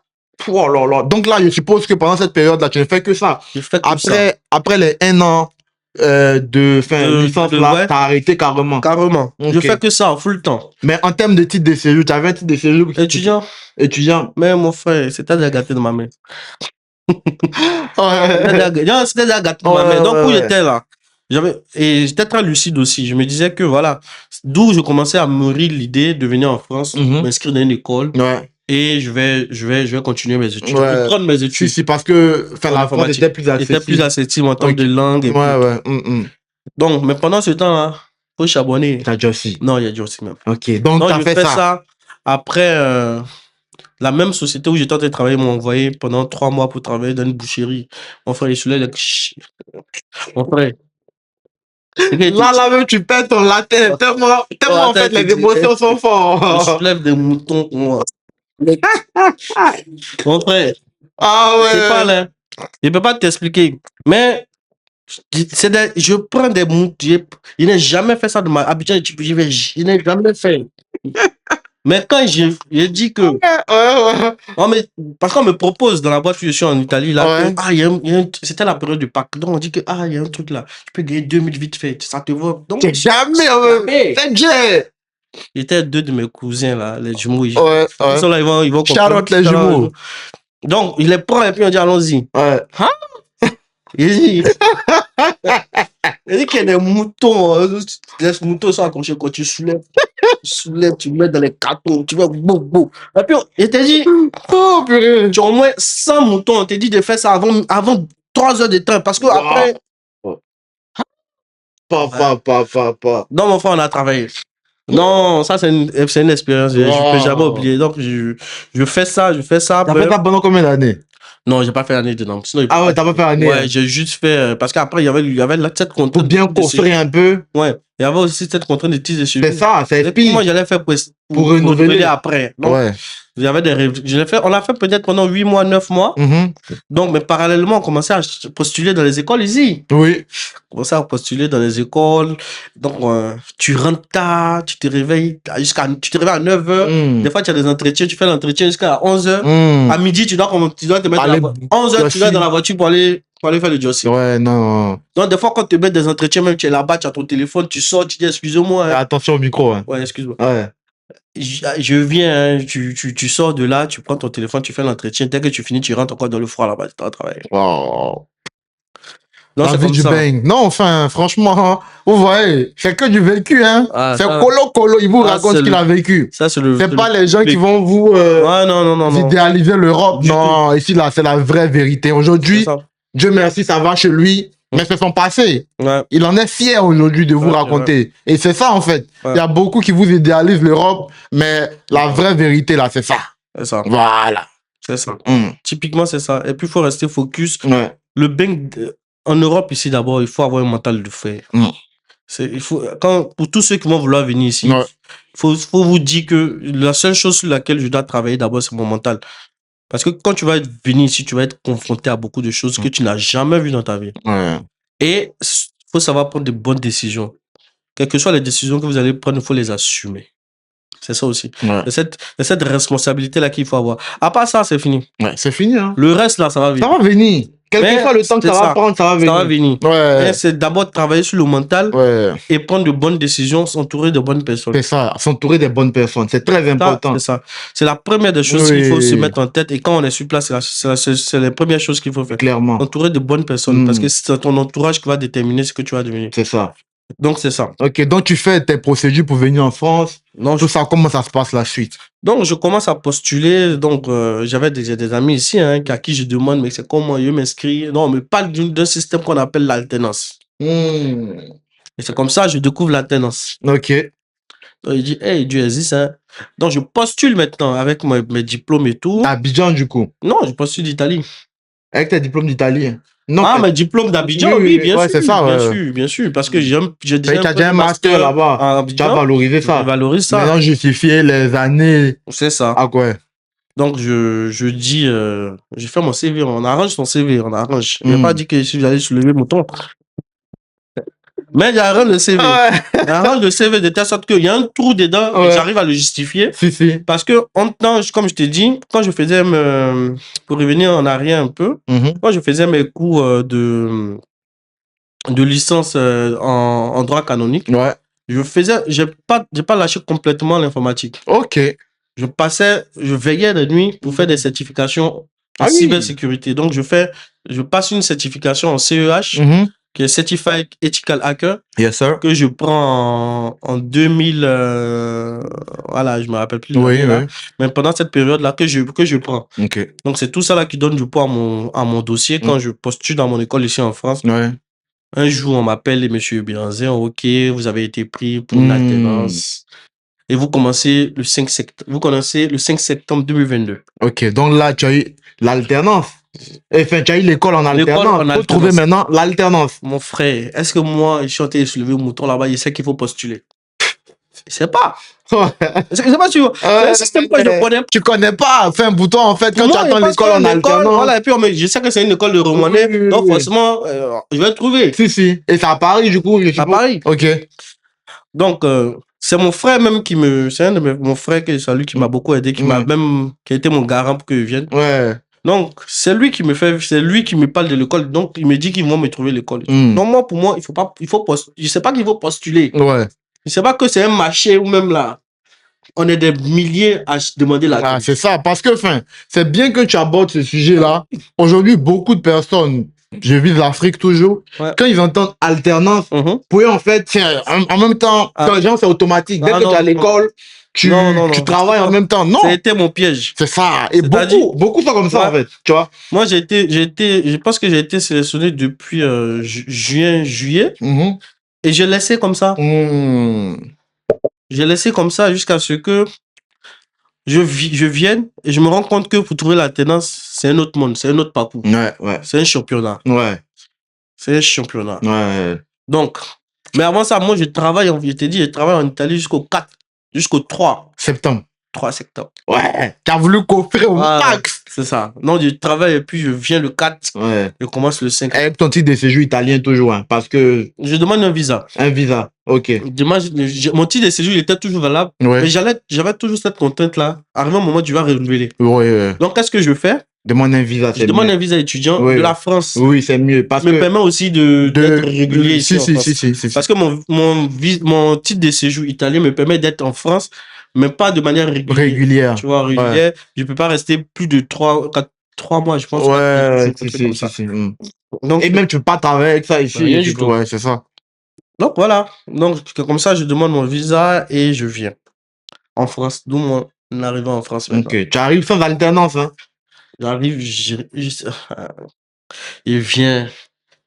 Oh là là. Donc là, je suppose que pendant cette période-là, tu ne fais que ça. Je fais que ça. Après les 1 an de licence, là, t'as arrêté carrément. Carrément. Okay. Je fais que ça, full temps. Mais en termes de titre de séjour, tu avais un titre de séjour. Étudiant. Mais mon frère, c'était déjà gâté de ma main. C'était déjà gâté de ma main. Donc, où j'étais là, et j'étais très lucide aussi. Je me disais que voilà, d'où je commençais à mûrir l'idée de venir en France, m'inscrire dans une école. Ouais. Et je vais continuer mes études. Je vais prendre mes études. Si, parce que la France était plus accessible. C'était plus accessible en termes de langue. Et Donc, mais pendant ce temps-là, faut charbonner. T'as Jossy. Non, il y a Jossy même. Ok, donc t'as fait ça. Après, la même société où j'étais en train de travailler m'a envoyé pendant 3 mois pour travailler dans une boucherie. Mon frère, il soulève les... Mon frère. Là même, tu perds ton latin. Tellement en fait, les émotions sont fortes. Je soulève des moutons pour moi. Mon frère. Ah ouais. C'est pas là. Je peux pas t'expliquer. Mais je prends des moutons. Je n'ai jamais fait ça de ma habitude. Je n'ai jamais fait. Mais quand j'ai dit que. Parce qu'on me propose dans la boîte où je suis en Italie, là, c'était la période du Pâques. Donc on dit que, il y a un truc là. Tu peux gagner 2000 vite fait. Ça te va. Donc. Jamais. C'est Dieu. J'étais 2 de mes cousins là, les jumeaux. Ils sont là, ils vont Charlotte, les jumeaux. Donc, il les prend et puis on dit allons-y. Ouais. Il dit qu'il y a des moutons. Les moutons sont accrochés quand tu soulèves. Tu mets dans les cartons, tu vas boum. Et puis, il t'a dit, tu as au moins 100 moutons. On t'a dit de faire ça avant 3 heures de temps. Parce que après. Non, mon frère, on a travaillé. Non, ça, c'est une expérience. Je ne peux jamais oublier. Donc, je fais ça. T'as fait ça pendant combien d'années? Non, j'ai pas fait l'année dedans. Sinon, ouais, t'as pas fait l'année? Ouais, j'ai juste fait. Parce qu'après, il y avait cette contrainte. Pour bien construire un peu. Ouais. Il y avait aussi cette contrainte de titres de séjour. C'est ça, c'est pire. Moi, j'allais faire pour renouveler après. Donc, il y avait des rêves. On l'a fait peut-être pendant 8 mois, 9 mois. Donc, mais parallèlement, on commençait à postuler dans les écoles ici. Oui. On commençait à postuler dans les écoles. Donc, tu rentres tard, tu te réveilles à 9h. Des fois, tu as des entretiens, tu fais l'entretien jusqu'à 11h. À midi, tu dois te mettre à 11h, tu dois dans la voiture pour aller faire le Jossy. Ouais, non. Donc, des fois, quand tu te mets des entretiens, même tu es là-bas, tu as ton téléphone, tu sors, tu dis excusez-moi. Hein. Attention au micro. Hein. Ouais, excuse-moi. Ouais. Je viens, hein, tu sors de là, tu prends ton téléphone, tu fais l'entretien. Dès que tu finis, tu rentres encore dans le froid là-bas, tu vas travailler. Wow. Non, c'est comme du ça. bang. Non, enfin, franchement, vous voyez, c'est que du vécu, hein. C'est colo, il vous raconte ce qu'il a vécu. Ça, c'est pas les gens qui vont vous idéaliser l'Europe. Non, ici, là, c'est la vraie vérité. Aujourd'hui, Dieu merci, ça va chez lui. Mais c'est son passé. Ouais. Il en est fier aujourd'hui de vous raconter. Et c'est ça, en fait. Il y a beaucoup qui vous idéalisent l'Europe, mais la vraie vérité, là, c'est ça. C'est ça. Voilà. C'est ça. Typiquement, c'est ça. Et puis, il faut rester focus. Le bang, en Europe, ici, d'abord, il faut avoir un mental de fer. Pour tous ceux qui vont vouloir venir ici, Ouais. faut vous dire que la seule chose sur laquelle je dois travailler d'abord, c'est mon mental. Parce que quand tu vas venir ici, tu vas être confronté à beaucoup de choses que tu n'as jamais vues dans ta vie. Ouais. Et faut savoir prendre de bonnes décisions. Quelles que soient les décisions que vous allez prendre, il faut les assumer. C'est ça aussi. Ouais. C'est cette responsabilité-là qu'il faut avoir. À part ça, c'est fini. Ouais, c'est fini, hein. Le reste, là, ça va venir. Ça va venir. Quel que soit le temps que ça va prendre, ça va venir. Ça va venir. Ouais. Mais c'est d'abord travailler sur le mental Ouais. et prendre de bonnes décisions, s'entourer de bonnes personnes. C'est ça, s'entourer des bonnes personnes. C'est très important. C'est ça. C'est la première des choses qu'il faut se mettre en tête. Et quand on est sur place, c'est les premières choses qu'il faut faire. Clairement. Entourer de bonnes personnes. Parce que c'est ton entourage qui va déterminer ce que tu vas devenir. C'est ça. Donc, c'est ça. Ok, donc tu fais tes procédures pour venir en France. Non, tout ça, comment ça se passe la suite? Donc, je commence à postuler. Donc, j'avais des amis ici à qui je demande, mais c'est comment je m'inscris. Non, on me parle d'un système qu'on appelle l'alternance. Et c'est comme ça que je découvre l'alternance. Ok. Donc, il dit, hey, Dieu existe. Hein. Donc, je postule maintenant avec mes diplômes et tout. Abidjan, du coup? Non, je postule d'Italie. Avec tes diplômes d'Italie? Non. Ah, mes diplômes d'Abidjan, oui, bien sûr. C'est ça, bien sûr. Parce que j'ai déjà un master là-bas. Tu as valorisé ça. Je valorise ça. Maintenant, justifier les années. C'est ça. Ah, quoi. Donc, je dis, je fais mon CV, on arrange son CV, on arrange. Je n'ai pas dit que j'allais soulever mon ton. Mais j'arrange le CV. J'arrange le CV de telle sorte qu'il y a un trou dedans et j'arrive à le justifier. Si. Parce que, comme je t'ai dit, quand je faisais, pour revenir en arrière un peu, quand je faisais mes cours de licence en droit canonique, j'ai pas lâché complètement l'informatique. Ok. Je veillais la nuit pour faire des certifications en cybersécurité. Donc, je passe une certification en CEH, qui est Certified Ethical Hacker. Yes, sir. Que je prends en 2000, voilà, je me rappelle plus. Mais pendant cette période-là, que je prends. Okay. Donc, c'est tout ça là qui donne du poids à mon dossier quand je postule dans mon école ici en France. Un jour, on m'appelle, monsieur Biranzé, ok, vous avez été pris pour une alternance. Et vous commencez le 5 septembre 2022. Ok, donc là, tu as eu l'alternance. Enfin, tu as eu l'école en alternance. Il faut trouver maintenant l'alternance. Mon frère, est-ce que moi, je suis en train de soulever le mouton là-bas, je sais qu'il faut postuler. Je sais pas. Je sais pas, tu vois. C'est un système que je connais. Tu connais pas. Enfin, un bouton, en fait, quand tu attends l'école en alternance. Voilà, et puis je sais que c'est une école de Romanais, donc forcément, je vais trouver. Si. Et c'est à Paris, du coup. À Paris. Ok. Donc, c'est mon frère même c'est un de mon frère que je salue qui m'a beaucoup aidé, qui a été mon garant pour que je vienne. Donc, c'est lui qui me parle de l'école. Donc, il me dit qu'ils vont me trouver l'école. Donc, moi, pour moi, je sais pas qu'il faut postuler. Je sais pas que c'est un marché ou même là. On est des milliers à demander la Ah, c'est ça. Parce que, c'est bien que tu abordes ce sujet-là. Aujourd'hui, beaucoup de personnes, je vise l'Afrique toujours, quand ils entendent alternance, puis en fait, en même temps, quand les gens, c'est automatique. Dès que tu es à l'école, tu travailles en même temps. Non. Ça a été mon piège. C'est ça. Et beaucoup sont comme ça, en fait. Tu vois. Moi, je pense que j'ai été sélectionné depuis juillet. Et je laissé comme ça. J'ai laissé comme ça jusqu'à ce que je vienne et je me rends compte que pour trouver l'alternance, c'est un autre monde, c'est un autre parcours. C'est un championnat. C'est un championnat. Donc, mais avant ça, moi, je travaille en Italie jusqu'au 3 septembre. 3 septembre. T'as voulu coffrer au max. C'est ça. Non, je travaille et puis je viens le 4. Je commence le 5. Avec ton titre de séjour italien toujours, hein, parce que... Je demande un visa. Un visa, ok. Mon titre de séjour, il était toujours valable. Mais j'avais toujours cette contrainte-là. Arrivé un moment, tu vas renouveler. Donc, qu'est-ce que je fais? Demande un visa, Je demande un visa étudiant de la France. Oui, c'est mieux. Parce me permet aussi d'être régulier ici en France. Si. Parce que mon titre de séjour italien me permet d'être en France, mais pas de manière régulière. Tu vois, régulière. Je peux pas rester plus de 3 mois, je pense. Donc, et même, tu peux pas travailler avec ça ici. Rien du tout. C'est ça. Donc, voilà. Donc, comme ça, je demande mon visa et je viens en France. D'où mon arrivée en France maintenant. Ok. Tu arrives sans alternance, hein? J'arrive, il vient.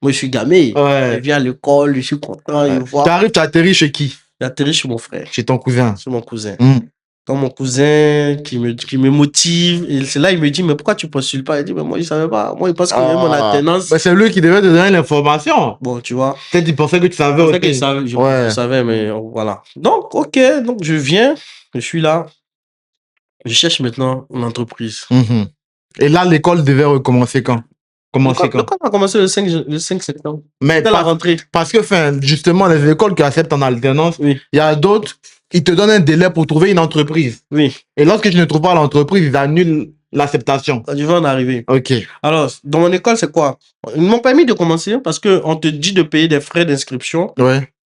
Moi, je suis gamé. Il vient à l'école, je suis content. Il me voit. Tu arrives, tu atterris chez qui? J'atterris chez mon frère. Chez ton cousin? Chez mon cousin. Donc, mon cousin qui me motive. Et c'est là, il me dit, mais pourquoi tu postules pas? Il dit, mais moi, je savais pas. Moi, il pense que j'ai mon alternance. Mais c'est lui qui devait te donner l'information. Bon, tu vois. Peut-être qu'il pensait que tu savais Je pensais aussi. je savais, mais voilà. Donc, ok. Donc, je viens. Je suis là. Je cherche maintenant une entreprise. Et là, l'école devait recommencer quand? L'école a commencé le 5 septembre. Mais C'était la rentrée. Parce que, justement, les écoles qui acceptent en alternance, il y a d'autres, ils te donnent un délai pour trouver une entreprise. Oui. Et lorsque tu ne trouves pas l'entreprise, ils annulent l'acceptation. Je vais en arriver. Ok. Alors, dans mon école, c'est quoi? Ils m'ont permis de commencer parce qu'on te dit de payer des frais d'inscription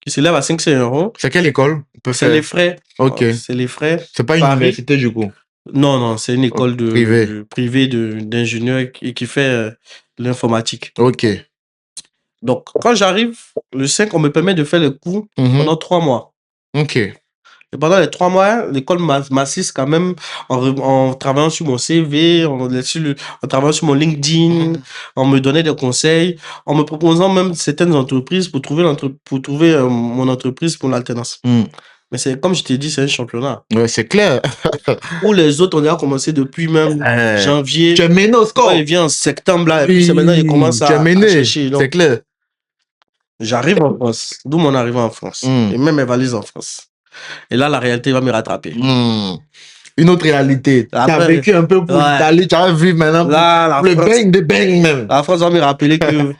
qui s'élèvent à 500 €. C'est quelle école? C'est les frais. Ok. C'est les frais. C'est pas une université, du coup. Non, c'est une école privée d'ingénieurs et qui fait l'informatique. Ok. Donc, quand j'arrive, le 5, on me permet de faire les cours pendant 3 mois. Ok. Et pendant les 3 mois, l'école m'assiste quand même en travaillant sur mon CV, en travaillant sur mon LinkedIn, en me donnant des conseils, en me proposant même certaines entreprises pour trouver mon entreprise pour l'alternance. Mais c'est comme je t'ai dit, c'est un championnat. Ouais, c'est clair. Pour les autres, on a commencé depuis même janvier. Tu es mené au score. Il vient en septembre là, et puis c'est maintenant il commence à chercher. C'est clair. J'arrive en France, d'où mon arrivée en France. Et même mes valises en France. Et là, la réalité va me rattraper. Une autre réalité. Tu as vécu un peu pour l'Italie, tu as vu maintenant là, le bang de bang même. La France va me rappeler que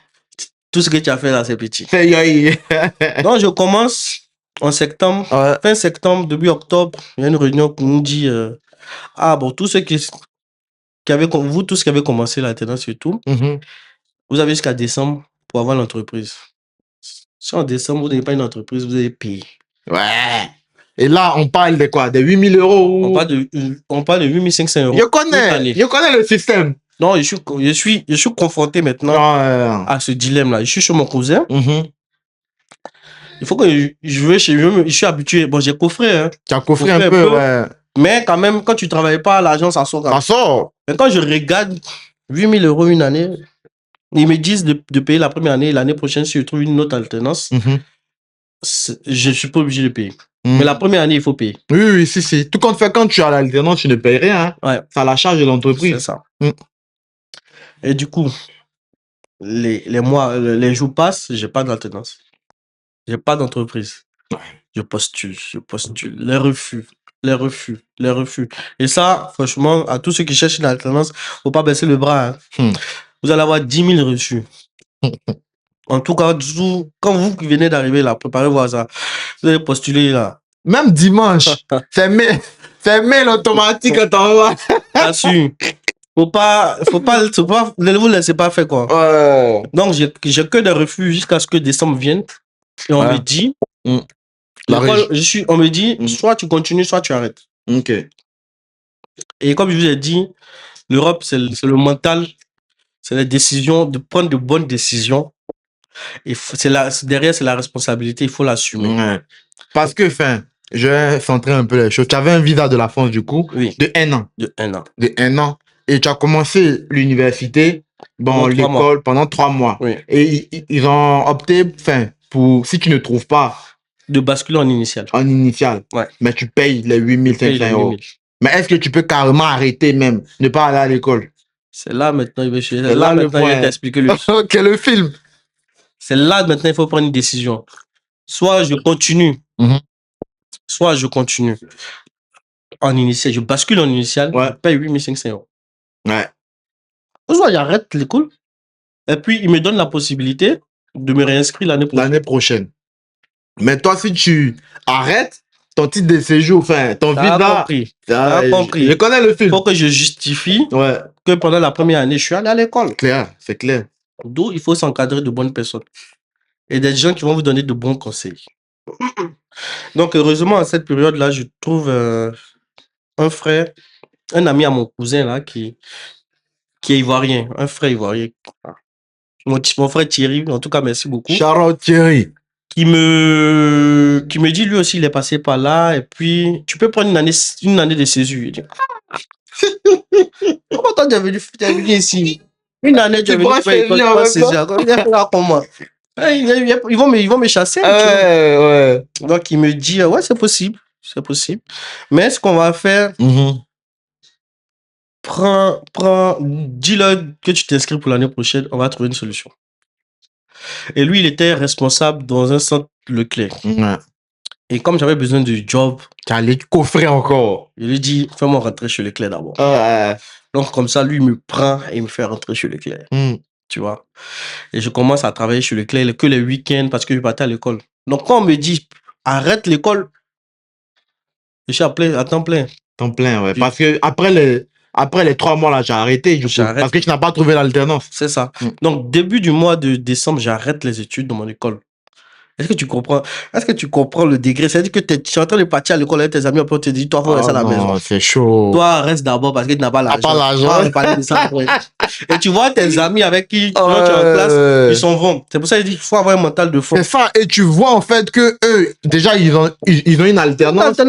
tout ce que tu as fait là, c'est petit. Donc, je commence en septembre, fin septembre, début octobre. Il y a une réunion qui nous dit bon, tous ceux qui avaient commencé l'alternance et tout, vous avez jusqu'à décembre pour avoir l'entreprise. Si en décembre, vous n'avez pas une entreprise, vous allez payer. Ouais. Et là, on parle de quoi? De 8 000 €? On parle de 8 500 €. Je connais le système. Non, je suis confronté maintenant à ce dilemme-là. Je suis chez mon cousin. Il faut que je vais chez lui. Je suis habitué. Bon, j'ai coffré. Hein. Tu as coffré un peu, ouais. Mais quand même, quand tu ne travailles pas, l'argent, ça sort. Ça sort. Mais quand je regarde 8 000 € une année, ils me disent de payer la première année et l'année prochaine, si je trouve une autre alternance, je ne suis pas obligé de payer. Mais la première année, il faut payer. Oui, si. Tout compte fait, quand tu as l'alternance, tu ne payes rien. Hein. C'est à la charge de l'entreprise. C'est ça. Et du coup, les jours passent, j'ai pas d'alternance. J'ai pas d'entreprise. Je postule. Les refus. Et ça, franchement, à tous ceux qui cherchent une alternance, faut pas baisser le bras. Hein. Vous allez avoir 10 000 refus. En tout cas, quand vous qui venez d'arriver là, préparez-vous à ça. Vous allez postuler là. Même dimanche, c'est mail automatique quand t'envoies. Bien sûr. Faut pas, ne vous laissez pas faire quoi. Donc, j'ai que des refus jusqu'à ce que décembre vienne. Et on me dit, on me dit, soit tu continues, soit tu arrêtes. Ok. Et comme je vous ai dit, l'Europe, c'est le mental, c'est la décision, de prendre de bonnes décisions. Et derrière, c'est la responsabilité, il faut l'assumer. Ouais. Parce que, je vais centrer un peu les choses. Tu avais un visa de la France, du coup, de 1 an. De 1 an. De 1 an. Et tu as commencé l'université, l'école, pendant 3 mois. Oui. Et ils ont opté, pour, si tu ne trouves pas, de basculer en initial. Ouais. Mais tu payes les 8 500 €. Mais est-ce que tu peux carrément arrêter même, ne pas aller à l'école? C'est là maintenant, je vais t'expliquer le film. Ok, le film. C'est là maintenant, il faut prendre une décision. Soit je continue, soit je continue en initial, je bascule en initial, je paye 8 500 €. Ouais. Soit j'arrête l'école, et puis il me donne la possibilité de me réinscrire l'année prochaine. Mais toi, si tu arrêtes, ton titre de séjour, ton visa. compris. Je connais le film. Il faut que je justifie que pendant la première année, je suis allé à l'école. C'est clair. D'où il faut s'encadrer de bonnes personnes. Et des gens qui vont vous donner de bons conseils. Donc, heureusement, à cette période-là, je trouve un frère, un ami à mon cousin là, qui est ivoirien, un frère ivoirien. Mon frère Thierry, en tout cas, merci beaucoup. Shout-out Thierry. Qui me dit, lui aussi, il est passé par là, et puis, tu peux prendre une année de césure. Il dit, comment toi, tu es venu ici? Une année, tu es venu faire une césure. Comment? Ils vont me chasser. Ouais. Donc, il me dit, ouais, c'est possible. c'est possible. Mais ce qu'on va faire, dis-leur que tu t'inscris pour l'année prochaine, on va trouver une solution. Et lui, il était responsable dans un centre Leclerc. Ouais. Et comme j'avais besoin du job, Tu allais coffrer encore. je lui dis, fais-moi rentrer chez Leclerc d'abord. Donc, comme ça, lui, il me prend et il me fait rentrer chez Leclerc. Tu vois. Et je commence à travailler chez Leclerc que les week-ends parce que je partais à l'école. Donc, quand on me dit, arrête l'école, je suis appelé à temps plein. Temps plein, ouais. Parce que après les 3 mois, là, j'ai arrêté, du coup. Parce que tu n'as pas trouvé l'alternance. C'est ça. Donc, début du mois de décembre, j'arrête les études dans mon école. Est-ce que tu comprends? Est-ce que tu comprends le degré? C'est-à-dire que tu es en train de partir à l'école avec tes amis, après on te dit, toi, faut rester à la maison. Non, c'est chaud. Toi, reste d'abord parce que tu n'as pas l'argent. T'as pas l'argent. On va parler de ça après. Et tu vois tes amis avec qui tu es en classe, ils s'en vont. C'est pour ça qu'il faut avoir un mental de fond. C'est ça. Et tu vois en fait que eux, déjà, ils ont une alternance.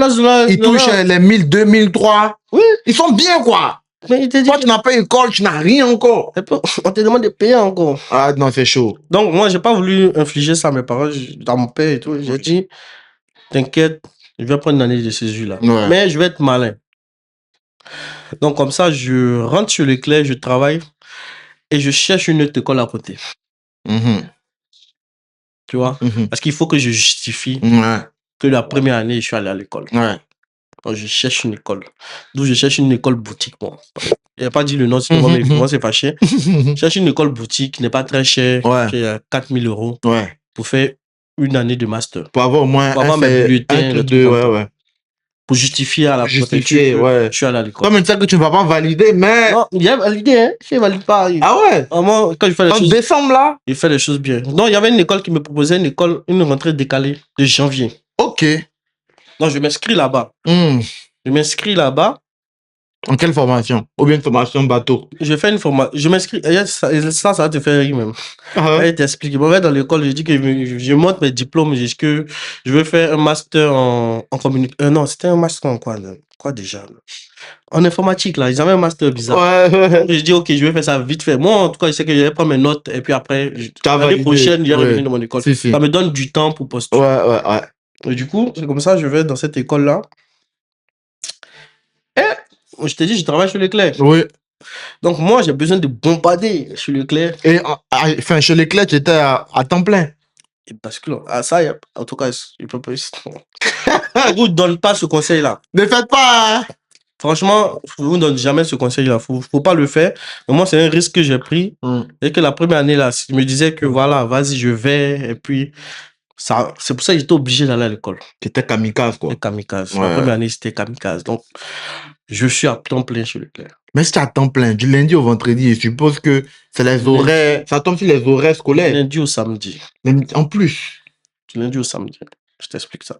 Ils touchent les 1000, 2000, 3. Oui. Ils sont bien, quoi. Mais il te dit, toi, tu n'as pas école, tu n'as rien encore. On te demande de payer encore. Ah non, c'est chaud. Donc, moi, j'ai pas voulu infliger ça à mes parents, à mon père et tout. J'ai dit, t'inquiète, je vais prendre une année de césure là. Ouais. Mais je vais être malin. Donc, comme ça, je rentre sur Leclerc, je travaille et je cherche une autre école à côté. Tu vois? Parce qu'il faut que je justifie que la première année, je suis allé à l'école. Donc, je cherche une école. D'où je cherche une école boutique. Bon, il n'a pas dit le nom, sinon moi, c'est fâché. Je cherche une école boutique qui n'est pas très chère, qui est à 4 000 € pour faire une année de master. Pour avoir au moins mes bulletins, pour justifier à la préfecture que je suis allé à l'école. Comme ça que tu ne vas pas valider, mais... Non, il a validé, hein. Je ne valide pas. Ah ouais? Vraiment, quand je fais les choses... En décembre, là? Il fait les choses bien. Non, il y avait une école qui me proposait une rentrée décalée de janvier. Ok. Donc, je m'inscris là-bas. Je m'inscris là-bas. En quelle formation? Ou bien une formation bateau? Je fais une formation. Je m'inscris. Ça va te faire rire même. Elle t'explique. Bon, dans l'école, je dis que je montre mes diplômes. Je dis que je veux faire un master en communication. Non, c'était un master en quoi? Quoi déjà? En informatique, là. Ils avaient un master bizarre. Je dis, ok, je vais faire ça vite fait. Moi, en tout cas, je sais que je vais prendre mes notes. Et puis après, l'année prochaine, je vais revenir dans mon école. Ça me donne du temps pour postuler. Et du coup, c'est comme ça, je vais dans cette école-là. Et je t'ai dit, je travaille chez Leclerc. Oui. Donc, moi, j'ai besoin de bombarder chez Leclerc. Et enfin, chez Leclerc, tu étais à temps plein. Et parce que ça, en tout cas, il peut pas. Je vous donne pas ce conseil-là. Ne faites pas, hein. Franchement, je vous donne jamais ce conseil-là. Faut pas le faire. Mais moi, c'est un risque que j'ai pris. Et que la première année, là, je me disais que voilà, vas-y, je vais. Et puis, c'est pour ça que j'étais obligé d'aller à l'école. C'était kamikaze, quoi. Kamikaze. La première année, c'était kamikaze. Donc, je suis à temps plein chez Leclerc. Mais c'est à temps plein, du lundi au vendredi. Je suppose que c'est les horaires. Ça tombe sur les horaires scolaires. Du lundi au samedi. Même en plus. Du lundi au samedi. Je t'explique ça.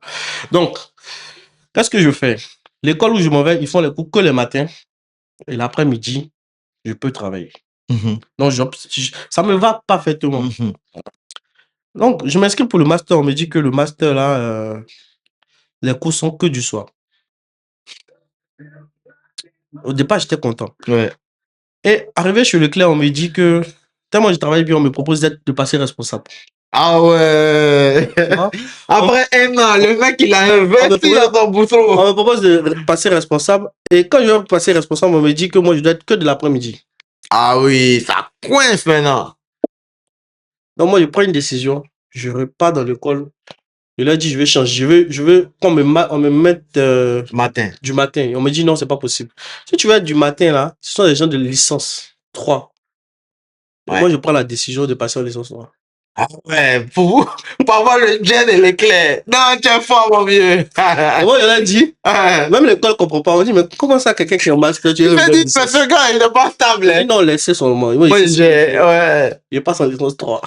Donc, qu'est-ce que je fais? L'école où je m'en vais, ils font les cours que le matin. Et l'après-midi, je peux travailler. Donc, ça me va parfaitement. Donc, je m'inscris pour le master. On me dit que le master, là, les cours sont que du soir. Au départ, j'étais content. Et arrivé chez Leclerc, on me dit que tellement je travaille bien, on me propose de passer responsable. Ah ouais. Après un an, le mec, il a investi dans son bouton. On me propose de passer responsable. Et quand je vais passer responsable, on me dit que moi, je dois être que de l'après-midi. Ah oui, ça coince maintenant. Donc moi, je prends une décision. Je repars dans l'école. Je leur dis, je vais changer. Je veux qu'on me mette du matin. Et on me dit, non, c'est pas possible. Si tu veux être du matin, là, ce sont des gens de licence 3. Moi, je prends la décision de passer en licence 3. Ah ouais, pour avoir le jet et l'éclair. Non, tu es fort, mon vieux. Et moi, je leur dis, même l'école ne comprend pas. On dit, mais comment ça, quelqu'un qui est en master, tu me dit, mais ce gars, il n'est pas stable. Hein? Non, laissez son moment. Je passe en licence 3.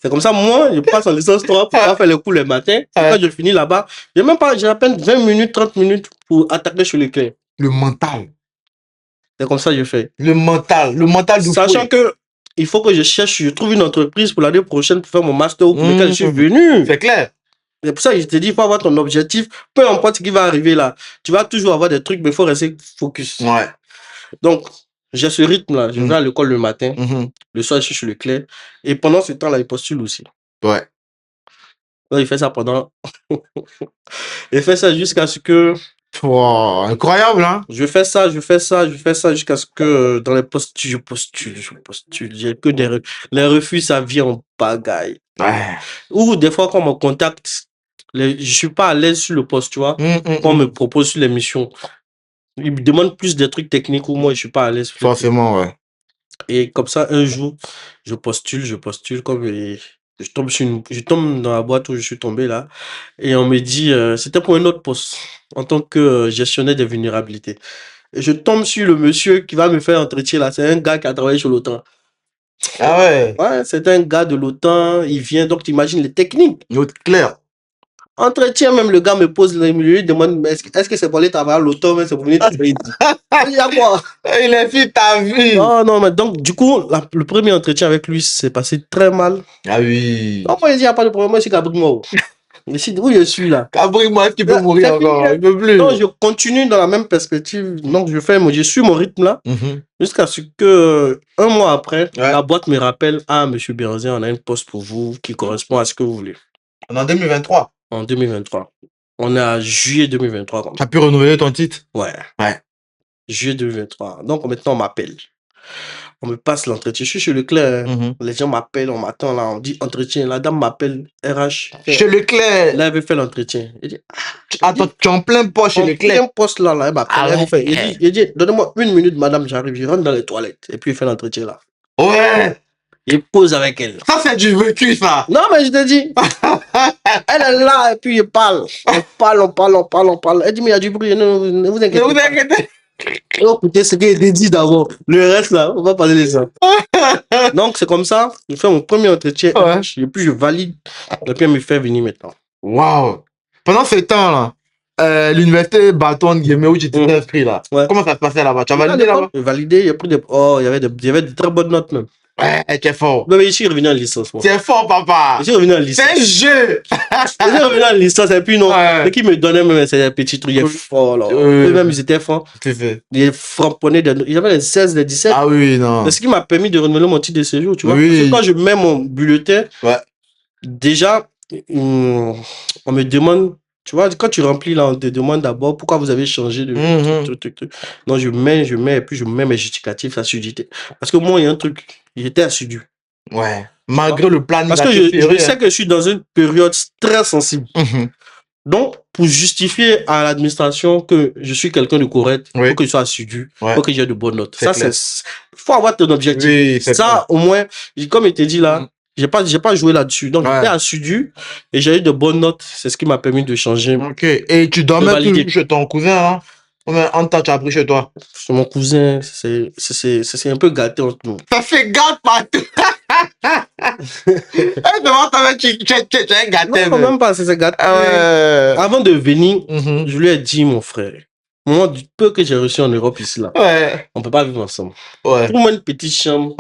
C'est comme ça, moi, je passe en licence 3 pour pas faire le cours le matin. Quand je finis là-bas, j'ai à peine 20 minutes, 30 minutes pour attaquer sur l'éclair. Le mental. C'est comme ça que je fais. Le mental du sachant que il faut que je trouve une entreprise pour l'année prochaine pour faire mon master pour lequel je suis venu. C'est clair. C'est pour ça que je te dis, il faut avoir ton objectif. Peu importe ce qui va arriver là. Tu vas toujours avoir des trucs, mais il faut rester focus. Donc, j'ai ce rythme-là. Je vais à l'école le matin. Le soir, je suis chez Leclerc. Et pendant ce temps-là, il postule aussi. Donc, il fait ça pendant... il fait ça jusqu'à ce que... Wow, incroyable, hein? Je fais ça jusqu'à ce que dans les postures, je postule. J'ai que les refus, ça vient en pagaille. Ouais. Ou des fois, quand on me contacte, je suis pas à l'aise sur le poste, tu vois. Quand on me propose sur l'émission, ils me demandent plus des trucs techniques où moi, je suis pas à l'aise. Forcément, ouais. Et comme ça, un jour, je postule comme je tombe dans la boîte où je suis tombé là, et on me dit, c'était pour un autre poste, en tant que gestionnaire des vulnérabilités. Et je tombe sur le monsieur qui va me faire entretien là, c'est un gars qui a travaillé sur l'OTAN. Ah ouais? Ouais, c'est un gars de l'OTAN, il vient, donc tu imagines les techniques. Clair. Entretien, même le gars me pose, il me demande, est-ce que c'est pour aller travailler à l'OTAN, mais c'est pour venir travailler ici. Il y a quoi? Il a fait ta vie. Non, non, mais donc, du coup, le premier entretien avec lui s'est passé très mal. Ah oui. Donc, moi, il dit, il n'y a pas de problème, moi, je suis Cabri-Mao. Mais si, où je suis là? Cabri-Mao, est-ce qu'il peut mourir encore? Il peut plus. Non, je continue dans la même perspective. Donc, je suis mon rythme là, jusqu'à ce que, un mois après, la boîte me rappelle, ah, monsieur Béranger, on a une poste pour vous qui correspond à ce que vous voulez. En 2023? En 2023. On est à juillet 2023. Tu as pu renouveler ton titre? Ouais. Juillet 2023. Donc, maintenant, on m'appelle. On me passe l'entretien. Je suis chez Leclerc. Les gens m'appellent, on m'attend là, on dit entretien. La dame m'appelle, RH. Chez Leclerc. Là, elle veut faire l'entretien. Attends, tu es en plein poste chez Leclerc. En plein poste là, elle m'appelle. Il dit, donnez-moi 1 minute, madame, j'arrive. Je rentre dans les toilettes. Et puis, il fait l'entretien là. Ouais. Il pose avec elle. Ça, c'est du vécu, ça. Non, mais je te dis. Elle est là, et puis il parle. On parle. Elle dit, mais il y a du bruit. Non, ne vous inquiétez pas. Écoutez ce qui a été dit d'abord. Le reste là, on va parler de ça. Donc c'est comme ça, je fais mon premier entretien et puis je valide. Et puis elle me fait venir maintenant. Waouh! Pendant ce temps là, l'université Bâton Guillemets où tu t'étais inscrit là, comment ça se passait là-bas? Tu as validé là-bas? J'ai validé, il y a pris des... Oh, il y avait de très bonnes notes même. Ouais, tu es fort. Non, mais je suis revenu en licence. Tu es fort, papa. Je suis revenu en licence. C'est un jeu. Je suis revenu en licence et puis non. Ce qui me donnait même, c'est des petits trucs. Il est fort là. Eux-mêmes, ils étaient forts. C'est fait. Ils framponnaient. Il y avait les 16, les 17. Ah oui, non. C'est ce qui m'a permis de renouveler mon titre de séjour, tu vois. Oui. Parce que quand je mets mon bulletin, déjà, on me demande. Tu vois, quand tu remplis là, on te demande d'abord pourquoi vous avez changé de truc. Non, je mets, et puis je mets mes justificatifs, assiduité. Parce que moi, il y a un truc, j'étais assidu. Ouais. Malgré le plan. Parce que je sais que je suis dans une période très sensible. Donc, pour justifier à l'administration que je suis quelqu'un de correct, il faut que je sois assidu, il faut que j'ai de bonnes notes. Ça, c'est. Il faut avoir ton objectif. Oui, ça, clair. Au moins, comme il te dit là, j'ai pas joué là-dessus. Donc, j'étais assidu et j'ai eu de bonnes notes. C'est ce qui m'a permis de changer. Ok. Et tu dormais toujours chez ton cousin, hein? Combien de temps tu as pris chez toi? Chez mon cousin, c'est un peu gâté entre nous. Ça fait gâte partout. Tu es gâté. Non, même pas, c'est gâté. Avant de venir, je lui ai dit, mon frère, moi, du peu que j'ai reçu en Europe ici, là, on peut pas vivre ensemble. Pour moi, une petite chambre,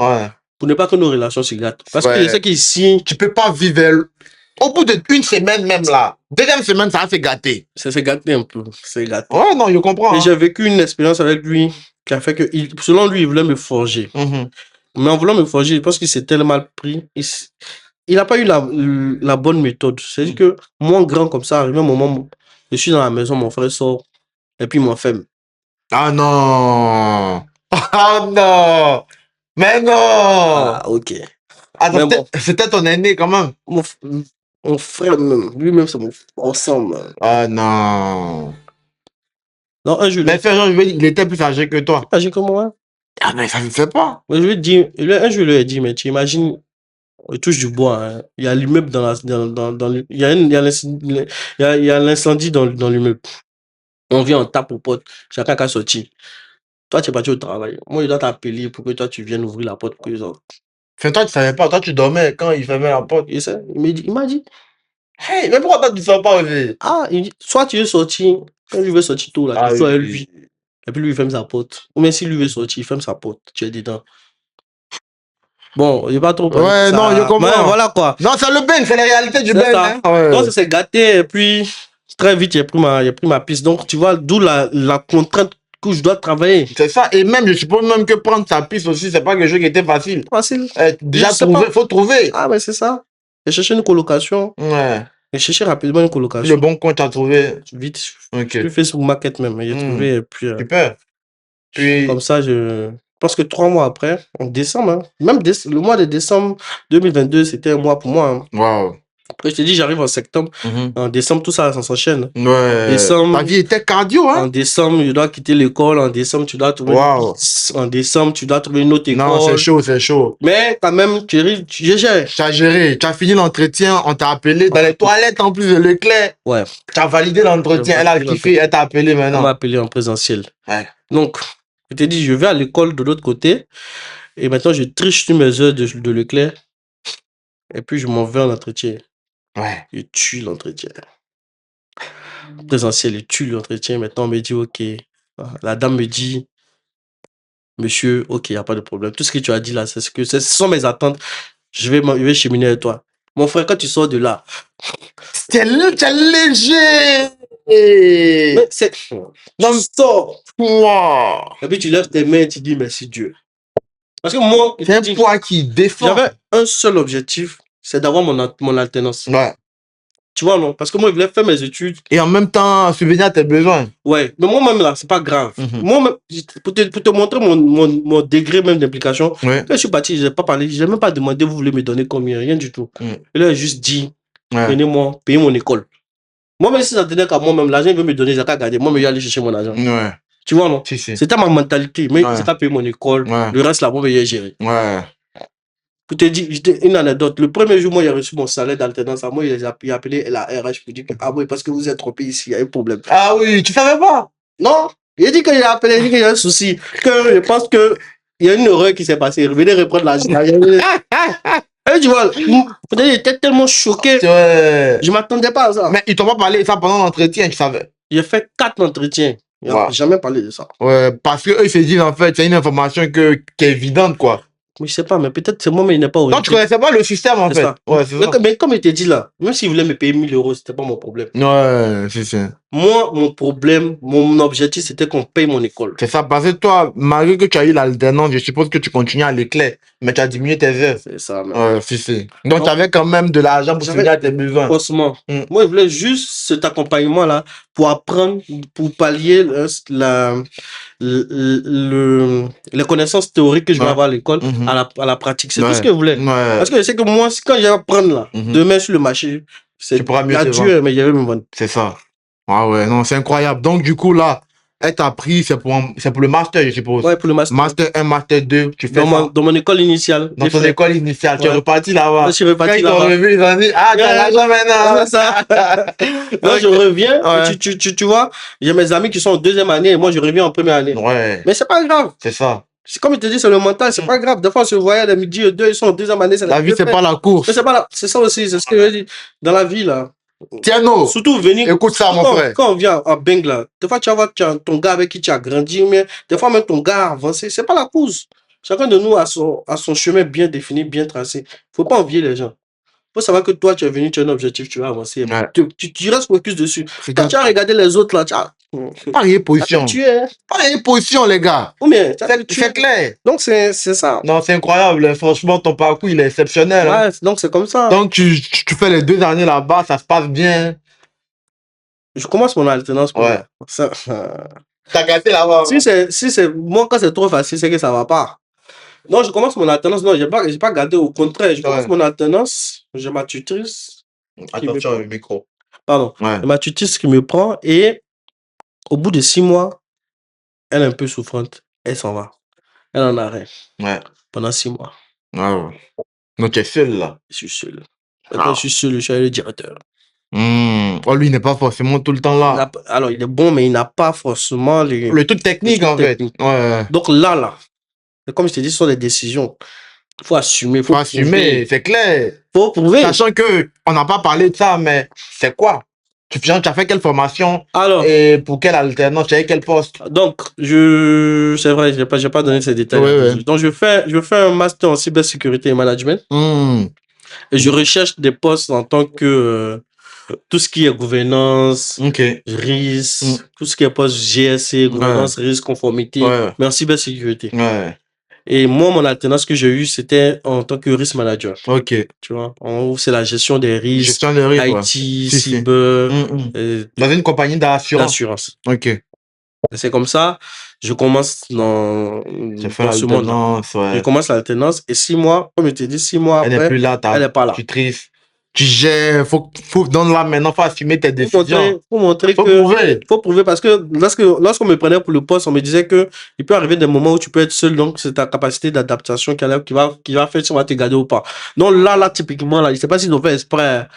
pour ne pas que nos relations se gâtent. Parce que je sais qu'ici... Tu peux pas vivre... Au bout d'une semaine même, là, deuxième semaine, ça va se gâter. Ça s'est gâté un peu, c'est gâté. Ouais, non, je comprends. Et j'ai vécu une expérience avec lui qui a fait que, selon lui, il voulait me forger. Mais en voulant me forger, je pense qu'il s'est tellement mal pris. Il n'a pas eu la bonne méthode. C'est-à-dire que moi, grand comme ça, arrivé un moment où je suis dans la maison, mon frère sort et puis il m'enferme. Ah non! Ah non! Mais non! Ah, ok. Attends, bon. C'était ton aîné quand même. Mon frère même, lui-même, c'est mon ensemble. Ah non! Non, un jour. Mais il était plus âgé que toi. Plus âgé que moi. Ah, mais ça ne fait pas. Mais je lui ai dit, un jour, je lui ai dit, mais tu imagines, il touche du bois, hein. Il y a l'immeuble il y a l'incendie dans l'immeuble. On vient, on tape aux portes, chacun qui a sorti. Toi, tu es parti au travail. Moi, je dois t'appeler pour que toi, tu viennes ouvrir la porte pour les autres. Enfin, toi, tu savais pas. Toi, tu dormais quand il fermait la porte. Il m'a dit. Hey, mais pourquoi toi, tu ne sors pas aussi? Ah, il dit, soit tu veux sortir, quand je veux sortir tout là, tu sois avec lui. Et puis lui, il ferme sa porte. Ou même si lui veut sortir, il ferme sa porte. Tu es dedans. Bon, il n'y a pas trop. Ouais, non, je comprends. Mais voilà quoi. Non, c'est le bain, c'est la réalité du bain. Hein? Donc, ça s'est gâté et puis très vite, j'ai pris ma piste. Donc, tu vois, d'où la contrainte que je dois travailler. C'est ça. Et même, je suppose même que prendre sa piste aussi, c'est pas quelque chose qui était facile. Facile. Déjà, il faut trouver. Ah, mais c'est ça. J'ai cherché une colocation. Ouais. J'ai cherché rapidement une Le colocation. bon coin, tu as trouvé. Vite. Ok. Je fais sur Market même. J'ai trouvé. Et puis, Super. Puis, comme ça, je pense que 3 mois après, en décembre, hein, même le mois de décembre 2022, c'était un mois pour moi. Hein. waouh. Après, je te dis, j'arrive en septembre. En décembre, tout ça s'enchaîne. Ouais. Décembre, Ta vie était cardio, en hein? décembre, je dois quitter l'école. En décembre, tu dois trouver Waouh. En décembre, tu dois trouver une autre école. Non, c'est chaud, c'est chaud. Mais quand même, tu gères. Tu as géré, tu as fini l'entretien, on t'a appelé dans les toilettes en plus de Leclerc. Ouais. Tu as validé l'entretien, J'ai elle a validé kiffé, elle t'a appelé Elle m'a maintenant. appelé en présentiel. Ouais. Donc, je t'ai dit, je vais à l'école de l'autre côté. Et maintenant, je triche sur mes heures de Leclerc. Et puis, je m'en vais en entretien. Ouais. Je tue l'entretien. Présentiel, je tue l'entretien. Maintenant, on me dit, OK. La dame me dit, monsieur, OK, il n'y a pas de problème. Tout ce que tu as dit là, ce sont mes attentes. Je vais cheminer avec toi. Mon frère, quand tu sors de là. C'est léger. Mais c'est. Non, Tu sors. wow. Et puis, tu lèves tes mains et tu dis, merci Dieu. Parce que moi, C'est un poids qui défend. J'avais un seul objectif, c'est d'avoir mon alternance. Ouais. Tu vois, non? Parce que moi, je voulais faire mes études. Et en même temps, subvenir à tes besoins. Ouais. Mais moi-même, là, c'est pas grave. Moi-même, pour te montrer mon degré même d'implication, Ouais. quand je suis parti, je n'ai pas parlé, je n'ai même pas demandé, vous voulez me donner combien, rien du tout. Et là, j'ai juste dit, prenez-moi, payez mon école. Moi-même, si ça tenait qu'à moi-même, l'argent, il veut me donner, j'ai qu'à garder. Moi, je vais aller chercher mon argent. Ouais. Tu vois, non? Si, si. C'était ma mentalité. Mais j'ai qu'à payer mon école. Ouais. Le reste, là, moi, je vais gérer. Ouais. Pour te dire, une anecdote. Le premier jour, moi, j'ai reçu mon salaire d'alternance. Moi, il a appelé la RH pour dire que, ah oui, parce que vous êtes trompé ici, il y a un problème. Ah oui, tu savais pas? Non. Il dit qu'il a appelé, il dit qu'il y a un souci. Que je pense que il y a une erreur qui s'est passée. Venez reprendre l'argent. Et tu vois, peut-être il était tellement choqué. Ouais. Je m'attendais pas à ça. Mais ils t'ont pas parlé de ça pendant l'entretien, tu savais? J'ai fait 4 entretiens. Ils n'ont jamais parlé de ça. Ouais, parce que eux, ils se disent, en fait, c'est une information qui est évidente, quoi. Mais je sais pas, mais peut-être c'est moi-même, il n'est pas Non, tu connaissais pas le système, en fait. Ça. Ouais, c'est ça. Mais comme il t'a dit là, même s'il voulait me payer 1000 euros, c'était pas mon problème. Ouais, c'est ça. Moi, mon problème, mon objectif, c'était qu'on paye mon école. C'est ça, parce que toi, malgré que tu as eu l'alternance, je suppose que tu continues à Leclerc, mais tu as diminué tes heures. C'est ça, même. Ouais, si. Donc, tu avais quand même de l'argent pour subvenir à tes besoins. Franchement, moi, je voulais juste cet accompagnement-là pour apprendre, pour pallier les connaissances théoriques que je vais avoir à l'école à la pratique. C'est tout ce que je voulais. Parce que je sais que moi, quand je vais apprendre là, demain sur le marché, c'est Dieu, mais je vais me vendre. C'est ça. Ah ouais, non, c'est incroyable. Donc, du coup, là, elle t'a pris, c'est pour le master, je suppose. Ouais, pour le master. Master 1, master 2, tu fais ça. Dans mon école initiale. Dans ton école initiale, tu es reparti là-bas. Je suis reparti là-bas. Quand ils t'ont revu, ils ont dit, ah, t'as l'argent maintenant. C'est ça. Moi, je reviens, tu vois, j'ai mes amis qui sont en deuxième année et moi, je reviens en première année. Ouais. Mais c'est pas grave. C'est ça. C'est comme je te dis, c'est le mental, c'est pas grave. Des fois, on se voyait à midi et deux, ils sont en deuxième année. La vie, c'est pas la course. Mais c'est ça aussi, c'est ce que je dis. Dans la vie, là. Tiens-nous. Surtout venir. Écoute ça, mon frère. Quand on vient à Bengla, des fois, tu vas voir ton gars avec qui tu as grandi, mais des fois, même ton gars a avancé. C'est pas la course. Chacun de nous a son chemin bien défini, bien tracé. Faut pas envier les gens. Faut savoir que toi, tu es venu, tu as un objectif, tu vas avancer. Ouais. Tu restes focus dessus. Quand tu as regardé les autres, là, tu as. Pareille position. Tué. Pareille position, les gars. Bien, c'est clair. Donc, c'est ça. Non, c'est incroyable. Franchement, ton parcours, il est exceptionnel. Ouais, hein. donc c'est comme ça. Donc, tu fais les 2 années là-bas, ça se passe bien. Je commence mon alternance. Ouais. T'as gâté là-bas. Moi, quand c'est trop facile, c'est que ça va pas. Non, je commence mon alternance. Non, j'ai pas gardé. Au contraire, je commence mon alternance. J'ai ma tutrice. Attention, le micro. Pardon. Ouais. Ma tutrice qui me prend et au bout de 6 mois, elle est un peu souffrante. Elle s'en va. Elle en arrête. Ouais. Pendant 6 mois. Ouais. Donc, tu es seul là. Je suis seul. Quand je suis seul, je suis avec le directeur. Oh, lui, il n'est pas forcément tout le temps là. Alors, il est bon, mais il n'a pas forcément le truc technique, en fait. Ouais. Donc là, comme je t'ai dit, ce sont des décisions. Il faut assumer. Faut assumer, c'est clair. Faut prouver. Sachant qu'on n'a pas parlé de ça, mais c'est quoi? Tu as fait quelle formation? Alors, et pour quelle alternance? Tu as quel poste? Donc, c'est vrai, je n'ai pas donné ces détails. Ouais. Donc, je fais un master en cybersécurité et management. Et je recherche des postes en tant que tout ce qui est gouvernance, risque, tout ce qui est poste GSC, gouvernance, risque, conformité, mais en cybersécurité. Et moi, mon alternance que j'ai eue, c'était en tant que risk manager. Ok. Tu vois, en gros, c'est la gestion des risques, Gestion de risque, ouais. IT, Si, si. cyber, Dans une compagnie d'assurance. d'assurance. Ok. Et c'est comme ça, je commence dans fait ce monde-là. l'alternance, Je ouais. commence l'alternance et 6 mois, comme je t'ai dit, 6 mois Elle n'est après, plus là, elle n'est pas là. tu tristes. Tu gères, faut dans là maintenant, faut assumer tes décisions. Faut montrer Faut que, prouver. faut prouver parce que lorsqu'on me prenait pour le poste, on me disait que il peut arriver des moments où tu peux être seul, donc c'est ta capacité d'adaptation qui va faire si on va te garder ou pas. Donc là, typiquement, là, je sais pas s'ils ont fait exprès,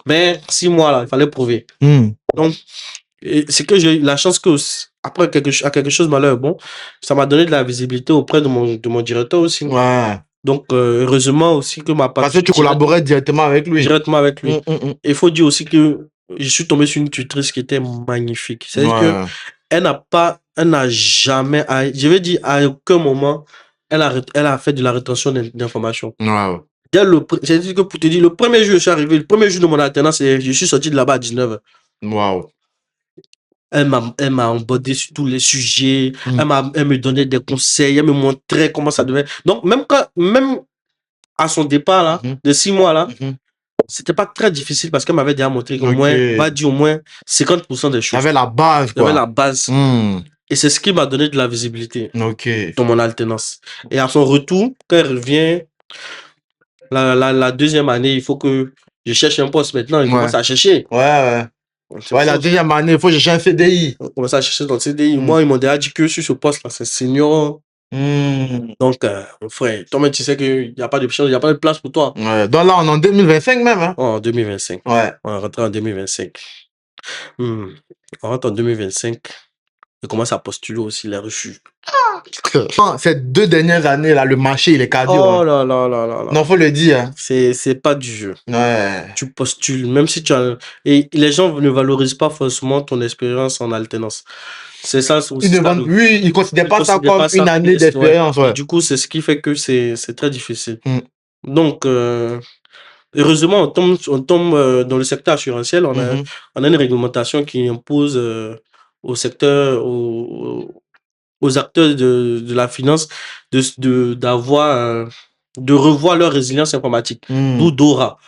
mais 6 mois, là, il fallait prouver. Donc, c'est que j'ai eu la chance que, après quelque chose malheur, bon, ça m'a donné de la visibilité auprès de mon directeur aussi. Ouais. Donc, heureusement aussi que Parce que tu collaborais directement avec lui. Directement avec lui. Et il faut dire aussi que je suis tombé sur une tutrice qui était magnifique. C'est-à-dire que elle n'a jamais, je vais dire, à aucun moment, elle a fait de la rétention d'informations. Ouais. C'est-à-dire que pour te dire, le premier jour où je suis arrivé, le premier jour de mon alternance, je suis sorti de là-bas à 19h. Waouh. Elle m'a embordé sur tous les sujets. Elle me donnait des conseils. Elle me montrait comment ça devait. Donc, même à son départ, là, de 6 mois, là, c'était pas très difficile parce qu'elle m'avait déjà montré qu'au moins, va dire au moins 50% des choses. J'avais la base, quoi. J'avais la base. Et c'est ce qui m'a donné de la visibilité dans mon alternance. Et à son retour, quand elle revient, la deuxième année, il faut que je cherche un poste maintenant. Il commence à chercher. Ouais, la deuxième année, il faut chercher un CDI. On commence à chercher dans le CDI. Moi, ils m'ont déjà dit que sur ce poste-là, c'est senior. Donc, mon frère, toi-même, tu sais qu'il n'y a pas de chance, il n'y a pas de place pour toi. Ouais. Donc là, on est en 2025 même. Hein? En 2025. Ouais. On est rentré en 2025. On rentre en 2025. Je commence à postuler aussi les refus. Ces 2 dernières années, là, le marché, il est cardio. Oh là là là là là. Non, faut le dire. Hein. C'est pas du jeu. Ouais. Tu postules, même si tu as... Et les gens ne valorisent pas forcément ton expérience en alternance. C'est ça aussi. Oui, ils ne considèrent pas ça comme une année d'expérience. Ouais. Du coup, c'est ce qui fait que c'est très difficile. Donc, heureusement, on tombe dans le secteur assurantiel. On a une réglementation qui impose au secteur, aux acteurs de la finance de revoir leur résilience informatique, d'où DORA.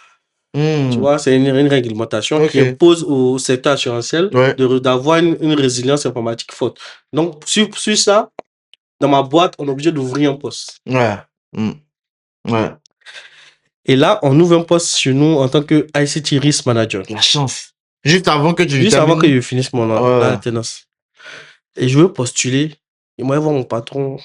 Tu vois, c'est une réglementation qui impose au secteur assurantiel d'avoir une résilience informatique forte. Donc, sur ça, dans ma boîte, on est obligé d'ouvrir un poste. Ouais. Et là, on ouvre un poste chez nous en tant que ICT Risk Manager. La chance. Juste avant que je finisse mon alternance. Et je veux postuler. Et moi, je vois mon patron.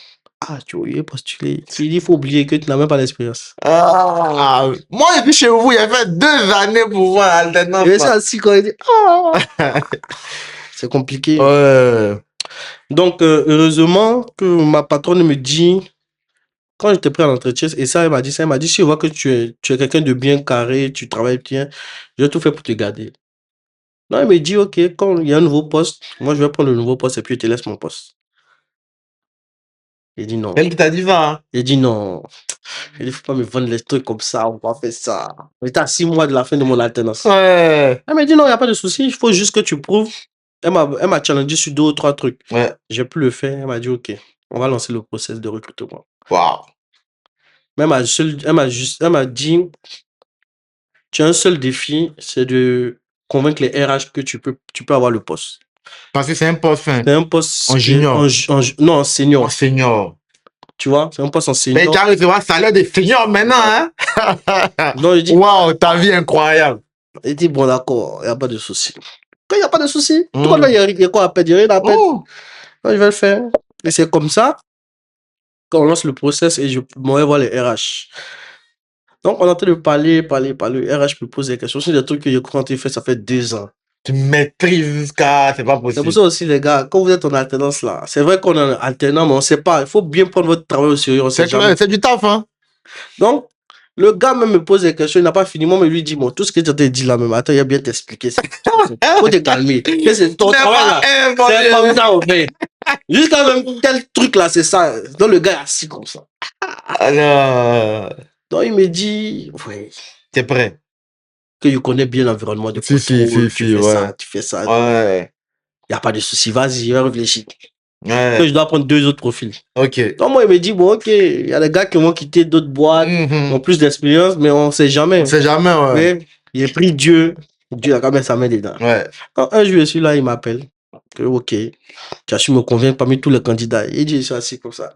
Ah, tu veux postuler. Il dit, il faut oublier que tu n'as même pas d'expérience. Moi, et puis chez vous, il y a fait 2 années pour voir l'alternance. Et ça, si quand il dit, c'est compliqué. Donc, heureusement que ma patronne me dit, quand j'étais prêt à l'entretien, et ça, elle m'a dit, si je vois que tu es quelqu'un de bien carré, tu travailles bien, je vais tout faire pour te garder. Non, elle me dit, ok, quand il y a un nouveau poste, moi, je vais prendre le nouveau poste et puis je te laisse mon poste. Il dit non. Elle qui t'a dit ça, hein? Il dit non. Il ne faut pas me vendre les trucs comme ça, on va faire ça. J'étais à 6 mois de la fin de mon alternance. Elle m'a dit non, il n'y a pas de souci, il faut juste que tu prouves. Elle m'a challengé sur 2 ou 3 trucs. J'ai pu le faire. Elle m'a dit ok, on va lancer le process de recrutement. Waouh. Mais elle m'a dit tu as un seul défi, c'est de convaincre les RH que tu peux avoir le poste. Parce que c'est un poste fin. C'est un poste en junior. Non, en senior. En senior. Tu vois, c'est un poste en senior. Mais tu as recevoir un salaire de senior maintenant, hein? Non, je dis waouh, ta vie incroyable. Il dit bon, d'accord, il n'y a pas de souci. Quand il n'y a pas de souci, toi, là, il y a quoi à perdre? Il y a rien à perdre. Non, je vais le faire. Et c'est comme ça qu'on lance le process et je vais voir les RH. Donc, on est en train de parler. RH me pose des questions. C'est des trucs que je crois que fait, ça fait 2 ans. Tu maîtrises jusqu'à... C'est pas possible. C'est pour ça aussi, les gars, quand vous êtes en alternance là, c'est vrai qu'on est alternant, mais on ne sait pas. Il faut bien prendre votre travail au sérieux. C'est du taf, hein? Donc, le gars même me pose des questions, il n'a pas fini. Moi, mais lui dit, bon, tout ce que tu as dit là même, attends, il a bien t'expliqué ça. Faut te calmer. C'est ton travail là. C'est comme ça, on fait. Jusqu'à même tel truc là, c'est ça. Donc, le gars est assis comme ça. Donc, il me dit, ouais. T'es prêt? Que je connais bien l'environnement de contrôle. Tu fais ça. Ouais. Il n'y a pas de souci, vas-y, je vais réfléchir. Ouais. Que je dois prendre 2 autres profils. Ok. Donc, moi, il me dit, bon, ok, il y a des gars qui vont quitter d'autres boîtes, ont plus d'expérience, mais on sait jamais. On sait jamais, ouais. Mais j'ai pris Dieu. Dieu a quand même sa main dedans. Ouais. Quand un jour, je suis là, il m'appelle. Que, ok, tu as su me convaincre parmi tous les candidats. Il dit, je suis assis comme ça.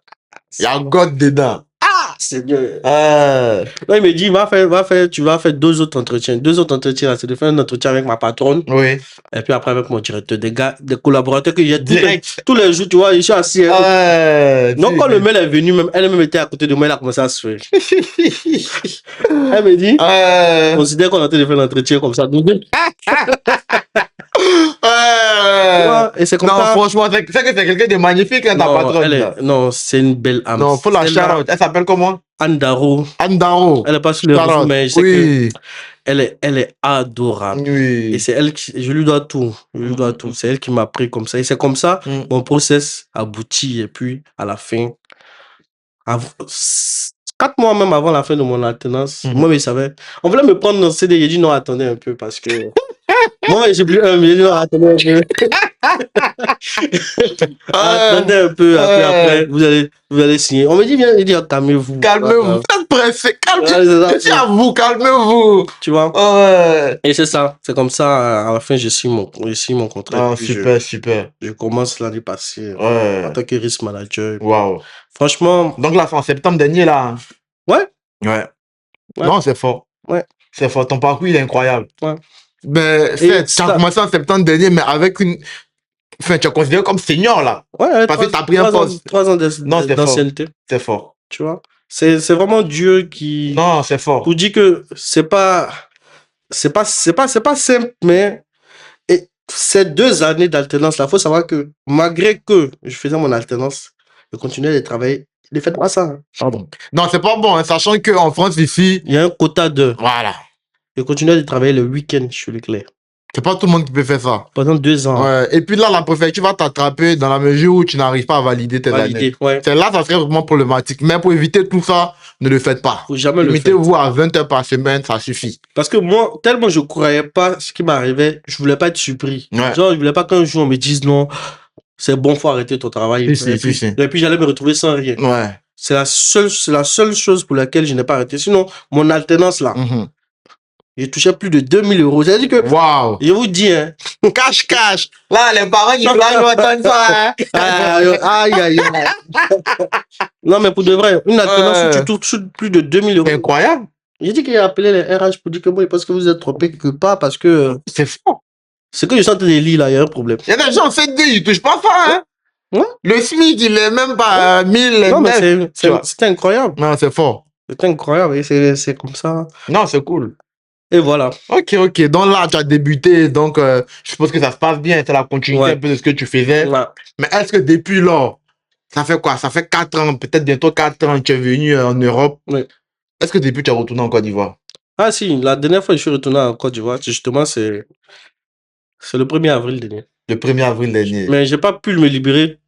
Il y a God dedans. Ah, Seigneur. Ouais. Il me dit, tu vas faire 2 autres entretiens. 2 autres entretiens, c'est de faire un entretien avec ma patronne. Oui. Et puis après, avec mon directeur, des gars, des collaborateurs que j'ai Direct. tous les jours, tu vois, je suis assis. Ouais. Donc, quand le mail est venu, même, elle-même était à côté de moi, elle a commencé à se faire. Elle me dit, considère qu'on est en train de faire l'entretien comme ça. Et c'est comme non, ça. franchement, c'est que c'est quelqu'un de magnifique, hein, ta patronne. Non, c'est une belle âme. Non, faut la shout-out. Elle s'appelle comment? Anne Darrow. Anne Darrow. Elle est pas sur le Shout-out. réseau, mais je sais Oui. que elle est adorable. Oui. Et c'est elle qui, je lui dois tout. Je lui dois tout. C'est elle qui m'a pris comme ça. Et c'est comme ça, mon process aboutit. Et puis, à la fin, 4 mois même avant la fin de mon alternance, moi, je savais. On voulait me prendre dans le CD. J'ai dit non, attendez un peu parce que. Moi, j'ai plus un, mais j'ai dit non, attendez un peu. Attendez un peu, après, vous allez signer. On me dit, viens, il dit, calmez-vous. Calmez-vous, faites pressé, calmez-vous. C'est ça. À vous, calmez-vous. Tu vois? Ouais. Et c'est ça. C'est comme ça, à la fin, je signe mon contrat. Ah, super, super. Je commence l'année passée Ouais. en tant que risk manager. Waouh. Franchement. Donc là, c'est en septembre dernier, là. Ouais. Ouais. Non, c'est fort. Ouais. C'est fort. Ton parcours, il est incroyable. Ouais. Mais tu as commencé en septembre dernier, mais avec une. Enfin, tu es considéré comme senior, là. Ouais, parce que tu as pris un poste. 3 ans d'ancienneté. C'est fort. Tu vois? C'est vraiment Dieu qui. Non, c'est fort. Pour dire que c'est pas simple, mais. Et ces 2 années d'alternance, là, il faut savoir que malgré que je faisais mon alternance, je continuais de travailler. Ne faites pas ça. Hein. Pardon. Non, c'est pas bon, hein, sachant qu'en France, ici. Il y a un quota de. Voilà. Je continuais de travailler le week-end chez Leclerc. C'est pas tout le monde qui peut faire ça. Pendant 2 ans. Ouais. Et puis là, la préfecture va t'attraper dans la mesure où tu n'arrives pas à valider tes années. Ouais. C'est là, ça serait vraiment problématique. Mais pour éviter tout ça, ne le faites pas. Faut jamais le faire. Limitez-vous à 20 heures par semaine, ça suffit. Parce que moi, tellement je croyais pas ce qui m'arrivait, je voulais pas être surpris. Ouais. Genre, je voulais pas qu'un jour on me dise non, c'est bon, faut arrêter ton travail. Et puis j'allais me retrouver sans rien. Ouais. C'est la seule chose pour laquelle je n'ai pas arrêté. Sinon, mon alternance là, je touchais plus de 2000 €. C'est-à-dire que, waouh, je vous dis, hein. Cash. Là, les parents qui vont entendre ça, hein. Aïe. Non, mais pour de vrai, une alternance où tu touches plus de 2000 €. C'est incroyable. J'ai dit qu'il a appelé les RH pour dire que moi, parce que vous êtes trompé quelque part, parce que. C'est fort. C'est que je suis en train de lire là, il y a un problème. Il y a des gens en CDI, ils touchent pas ça, hein. Ouais. Le SMIC, il est même pas 1000. Non, mais c'était incroyable. Non, c'est fort. C'était incroyable, et c'est comme ça. Non, c'est cool. Et voilà. Ok. Donc là, tu as débuté, donc je suppose que ça se passe bien, c'est la continuité un peu de ce que tu faisais. Ouais. Mais est-ce que depuis lors, ça fait quoi? Ça fait 4 ans, peut-être bientôt 4 ans que tu es venu en Europe. Oui. Est-ce que depuis tu es retourné en Côte d'Ivoire? Ah si, la dernière fois que je suis retourné en Côte d'Ivoire, justement, c'est le 1er avril dernier. Le 1er avril dernier. Mais j'ai pas pu me libérer.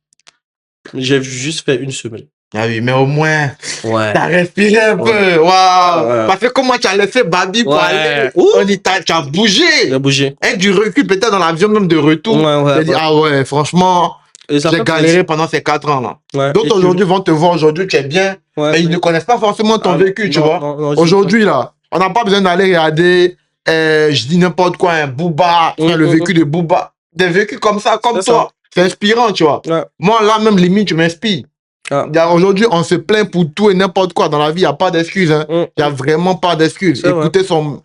J'ai juste fait 1 semaine. Ah oui, mais au moins, ouais, t'as respiré un peu. Waouh. Ouais. Parce que comment tu as laissé Babi pour aller en Italie, tu as bougé. J'ai bougé. Avec du recul, peut-être dans l'avion même de retour. Tu as dit, ah ouais, franchement, j'ai galéré pendant ces 4 ans là. Ouais. D'autres aujourd'hui vont te voir, aujourd'hui tu es bien, mais ils ne connaissent pas forcément ton vécu, tu vois. Aujourd'hui là, on n'a pas besoin d'aller regarder, je dis n'importe quoi, un Booba, le vécu de Booba. Des vécus comme ça, comme toi. C'est inspirant, tu vois. Ouais. Moi là, même limite, tu m'inspires. Aujourd'hui, on se plaint pour tout et n'importe quoi. Dans la vie, il n'y a pas d'excuses. Hein. Il n'y a vraiment pas d'excuses. Écoutez son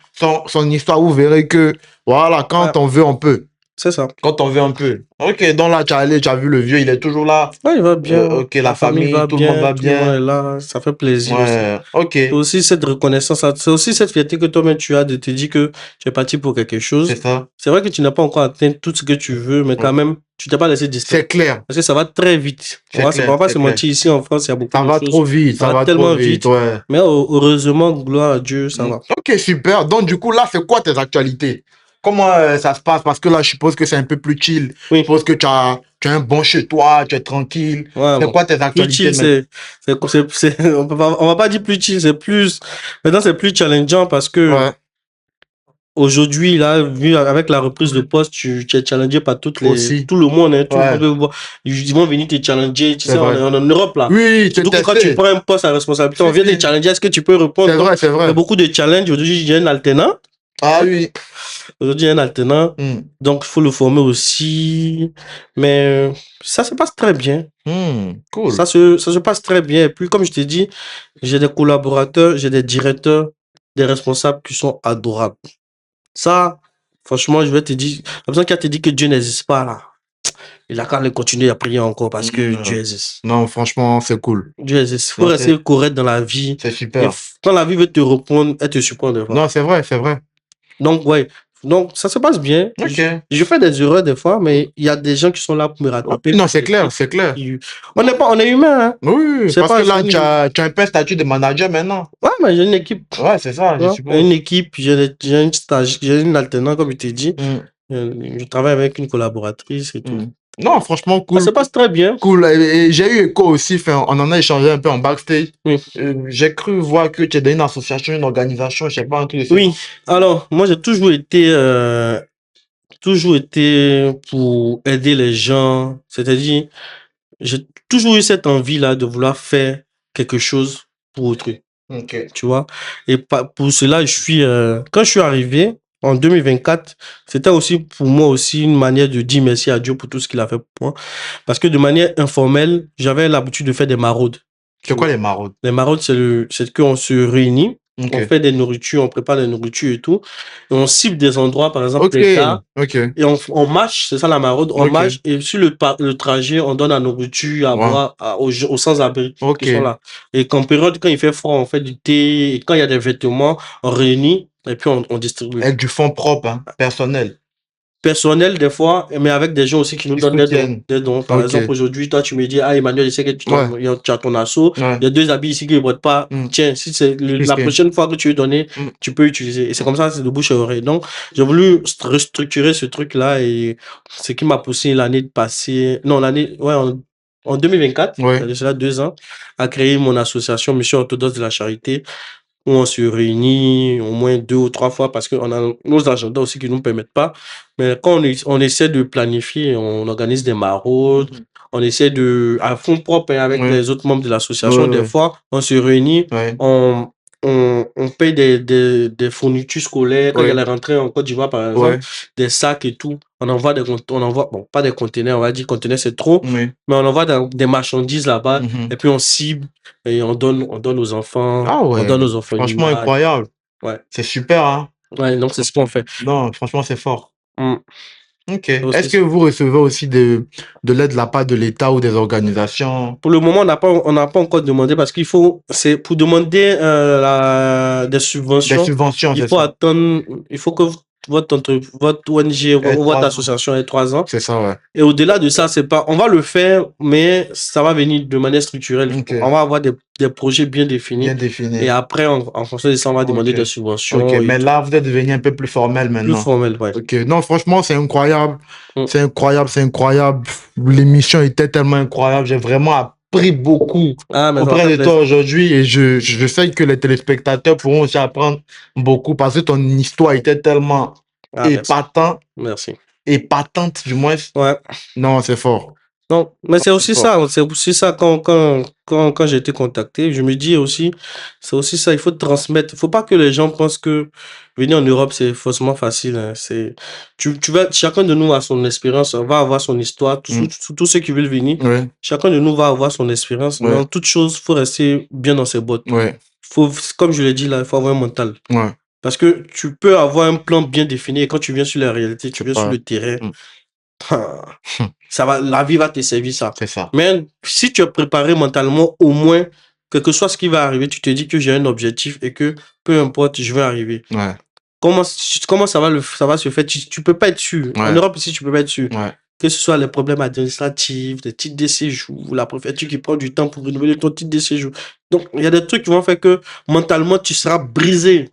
histoire, vous verrez que, voilà, quand on veut, on peut. C'est ça. Quand on veut, on peut. Ok, donc là, tu as vu le vieux, il est toujours là. Ouais, il va bien. Ok, la famille, tout le monde va bien. Tout le monde est là, ça fait plaisir. Ouais, ok. C'est aussi cette reconnaissance, c'est aussi cette fierté que toi-même tu as de te dire que tu es parti pour quelque chose. C'est ça. C'est vrai que tu n'as pas encore atteint tout ce que tu veux, mais quand même, tu t'es pas laissé distraire. C'est clair. Parce que ça va très vite. On va pas se mentir, ici en France, il y a beaucoup de choses. Ça va trop vite, ça va tellement vite. Ouais. Mais heureusement, gloire à Dieu, ça va. Ok, super. Donc du coup, là, c'est quoi tes actualités? Comment ça se passe? Parce que là, je suppose que c'est un peu plus chill. Oui. Je suppose que tu as un bon chez toi, tu es tranquille. Ouais, c'est quoi tes actualités? Plus chill, on va pas dire plus chill, c'est plus... Maintenant, c'est plus challengeant parce que aujourd'hui, là, vu avec la reprise de poste, tu es challengé par tout le monde, hein, tout le monde veut voir. Ils vont venir te challenger, tu sais, on est en Europe, là. Oui, surtout que quand tu prends un poste à responsabilité, on vient te challenger, est-ce que tu peux répondre? C'est vrai. Il y a beaucoup de challenges. Aujourd'hui, j'ai un alternant. Ah oui. Aujourd'hui, il y a un alternant. Donc, il faut le former aussi. Mais ça se passe très bien. Cool. Ça se passe très bien. Et puis, comme je t'ai dit, j'ai des collaborateurs, j'ai des directeurs, des responsables qui sont adorables. Ça, franchement, je vais te dire, la personne qui a te dit que Dieu n'existe pas là, il a qu'à aller continuer à prier encore parce que Dieu existe. Non, franchement, c'est cool. Dieu existe. Il faut rester correct dans la vie. C'est super. Quand la vie veut te répondre, elle te surprend des fois. Non, c'est vrai. Donc, ouais. Donc, ça se passe bien. Je fais des erreurs des fois, mais il y a des gens qui sont là pour me rattraper. Non, c'est clair. On est humain, hein. Oui, parce que là, tu as un peu un statut de manager maintenant. Ouais, mais j'ai une équipe. Ouais, c'est ça, je suppose. J'ai une équipe, j'ai une alternante, comme je t'ai dit. Je travaille avec une collaboratrice et tout. Non, franchement, cool. Ça se passe très bien. Cool. Et j'ai eu écho aussi, on en a échangé un peu en backstage. J'ai cru voir que tu es dans une association, une organisation, je sais pas, un truc de ça. Oui, alors, moi, j'ai toujours été pour aider les gens. C'est-à-dire, j'ai toujours eu cette envie-là de vouloir faire quelque chose pour autrui. Tu vois? Et pour cela, quand je suis arrivé en 2024, c'était aussi pour moi aussi une manière de dire merci à Dieu pour tout ce qu'il a fait pour moi. Parce que de manière informelle, j'avais l'habitude de faire des maraudes. C'est quoi les maraudes? Les maraudes, c'est qu'on se réunit, on fait des nourritures, on prépare des nourritures et tout. Et on cible des endroits, par exemple, des cas. Et on marche, c'est ça la maraude, on marche. Et sur le trajet, on donne la nourriture à boire aux sans-abri qui sont là. Et qu'en période, quand il fait froid, on fait du thé. Et quand il y a des vêtements, on réunit et puis on distribue. Avec du fonds propre, hein, personnel. Personnel des fois, mais avec des gens aussi qui nous donnent des dons. Par exemple, aujourd'hui, toi, tu me dis, ah, Emmanuel, je sais que tu as ton assaut. Il y a 2 habits ici qui ne portent pas. Tiens, si c'est la prochaine fois que tu veux donner, tu peux utiliser. Et c'est comme ça, c'est de bouche à oreille. Donc, j'ai voulu restructurer ce truc-là et ce qui m'a poussé l'année passée, non, en 2024, il y a cela 2 ans, à créer mon association Mission Orthodoxe de la Charité, où on se réunit au moins 2 ou 3 fois parce qu'on a nos agendas aussi qui ne nous permettent pas. Mais quand on essaie de planifier, on organise des maraudes, on essaie à fond propre avec les autres membres de l'association. Des fois, on se réunit, on paye des fournitures scolaires. Quand il y a la rentrée en Côte d'Ivoire, par exemple, des sacs et tout. On envoie bon, pas des conteneurs, on va dire conteneurs, c'est trop, mais on envoie des marchandises là-bas, et puis on cible, et on donne aux enfants. Ah ouais. On donne aux enfants. Franchement, incroyable. Ouais. C'est super, hein. Ouais, donc c'est ce qu'on fait. Non, franchement, c'est fort. Ok. Est-ce que vous recevez aussi de l'aide de la part de l'État ou des organisations? Pour le moment, on n'a pas encore demandé parce c'est pour demander des subventions. Il faut attendre, il faut que votre ONG ou votre association ait 3 ans. C'est ça, ouais. Et au-delà de ça, on va le faire, mais ça va venir de manière structurelle. On va avoir des projets bien définis. Et après, en fonction de ça, on va demander des subventions. Mais là, vous êtes devenu un peu plus formel maintenant. Plus formel, ouais. Ok. Non, franchement, c'est incroyable. C'est incroyable. L'émission était tellement incroyable. J'ai vraiment appris beaucoup auprès de toi aujourd'hui. Et je sais que les téléspectateurs pourront aussi apprendre beaucoup parce que ton histoire était tellement épatante. Merci. Épatante, du moins. Ouais. Non, c'est fort. Non, mais c'est aussi ça quand j'ai été contacté, je me dis aussi, c'est aussi ça, il faut transmettre. Il faut pas que les gens pensent que venir en Europe, c'est faussement facile, hein. Chacun de nous a son expérience, va avoir son histoire, tous ceux qui veulent venir. Chacun de nous va avoir son expérience. Mais en toute chose, faut rester bien dans ses bottes. Comme je l'ai dit là, il faut avoir un mental. Parce que tu peux avoir un plan bien défini et quand tu viens sur la réalité, tu viens sur le terrain, la vie va te servir ça. C'est ça. Mais si tu es préparé mentalement, au moins, quel que soit ce qui va arriver, tu te dis que j'ai un objectif et que peu importe, je vais arriver. Comment ça va se faire? Tu peux pas être sûr. En Europe ici, tu peux pas être sûr. Que ce soit les problèmes administratifs, des titres de séjour, la préfecture qui prend du temps pour renouveler ton titre de séjour. Donc, il y a des trucs qui vont faire que mentalement, tu seras brisé.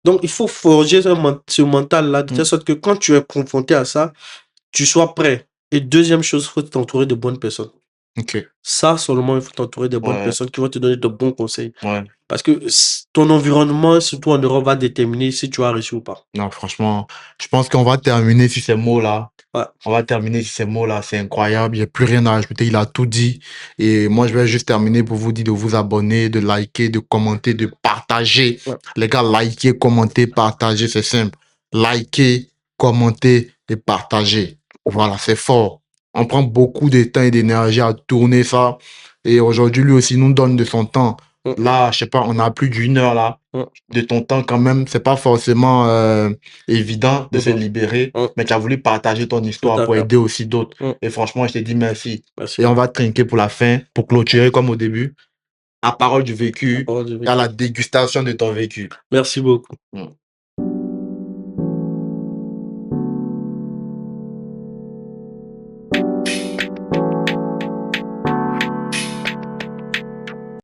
Donc, il faut forger ce mental-là, de telle sorte que quand tu es confronté à ça, tu sois prêt. Et deuxième chose, il faut t'entourer de bonnes personnes. Ok. Ça seulement, il faut t'entourer de bonnes Ouais, personnes qui vont te donner de bons conseils. ouais. Parce que ton environnement, surtout en Europe, va déterminer si tu as réussi ou pas. Non, franchement, je pense qu'on va terminer sur ces mots-là. Ouais. On va terminer sur ces mots-là. C'est incroyable. Il n'y a plus rien à ajouter. Il a tout dit. Et moi, je vais juste terminer pour vous dire de vous abonner, de liker, de commenter, de partager. Ouais. Les gars, likez, commentez, partagez. C'est simple. Likez, commentez et partagez. Voilà, c'est fort. On prend beaucoup de temps et d'énergie à tourner ça. Et aujourd'hui, lui aussi nous donne de son temps. Mm. Là, je sais pas, on a plus d'une heure là. Mm. De ton temps quand même. C'est pas forcément évident de se Mhm. libérer, Mm. mais tu as voulu partager ton Tout histoire à pour fait. aider aussi d'autres. Mm. Et franchement, je te dis merci. Merci Et on beaucoup. va trinquer pour la fin, pour clôturer comme au début. La parole du La vécu parole du et à vécu. la dégustation de ton vécu. Merci beaucoup. Mm.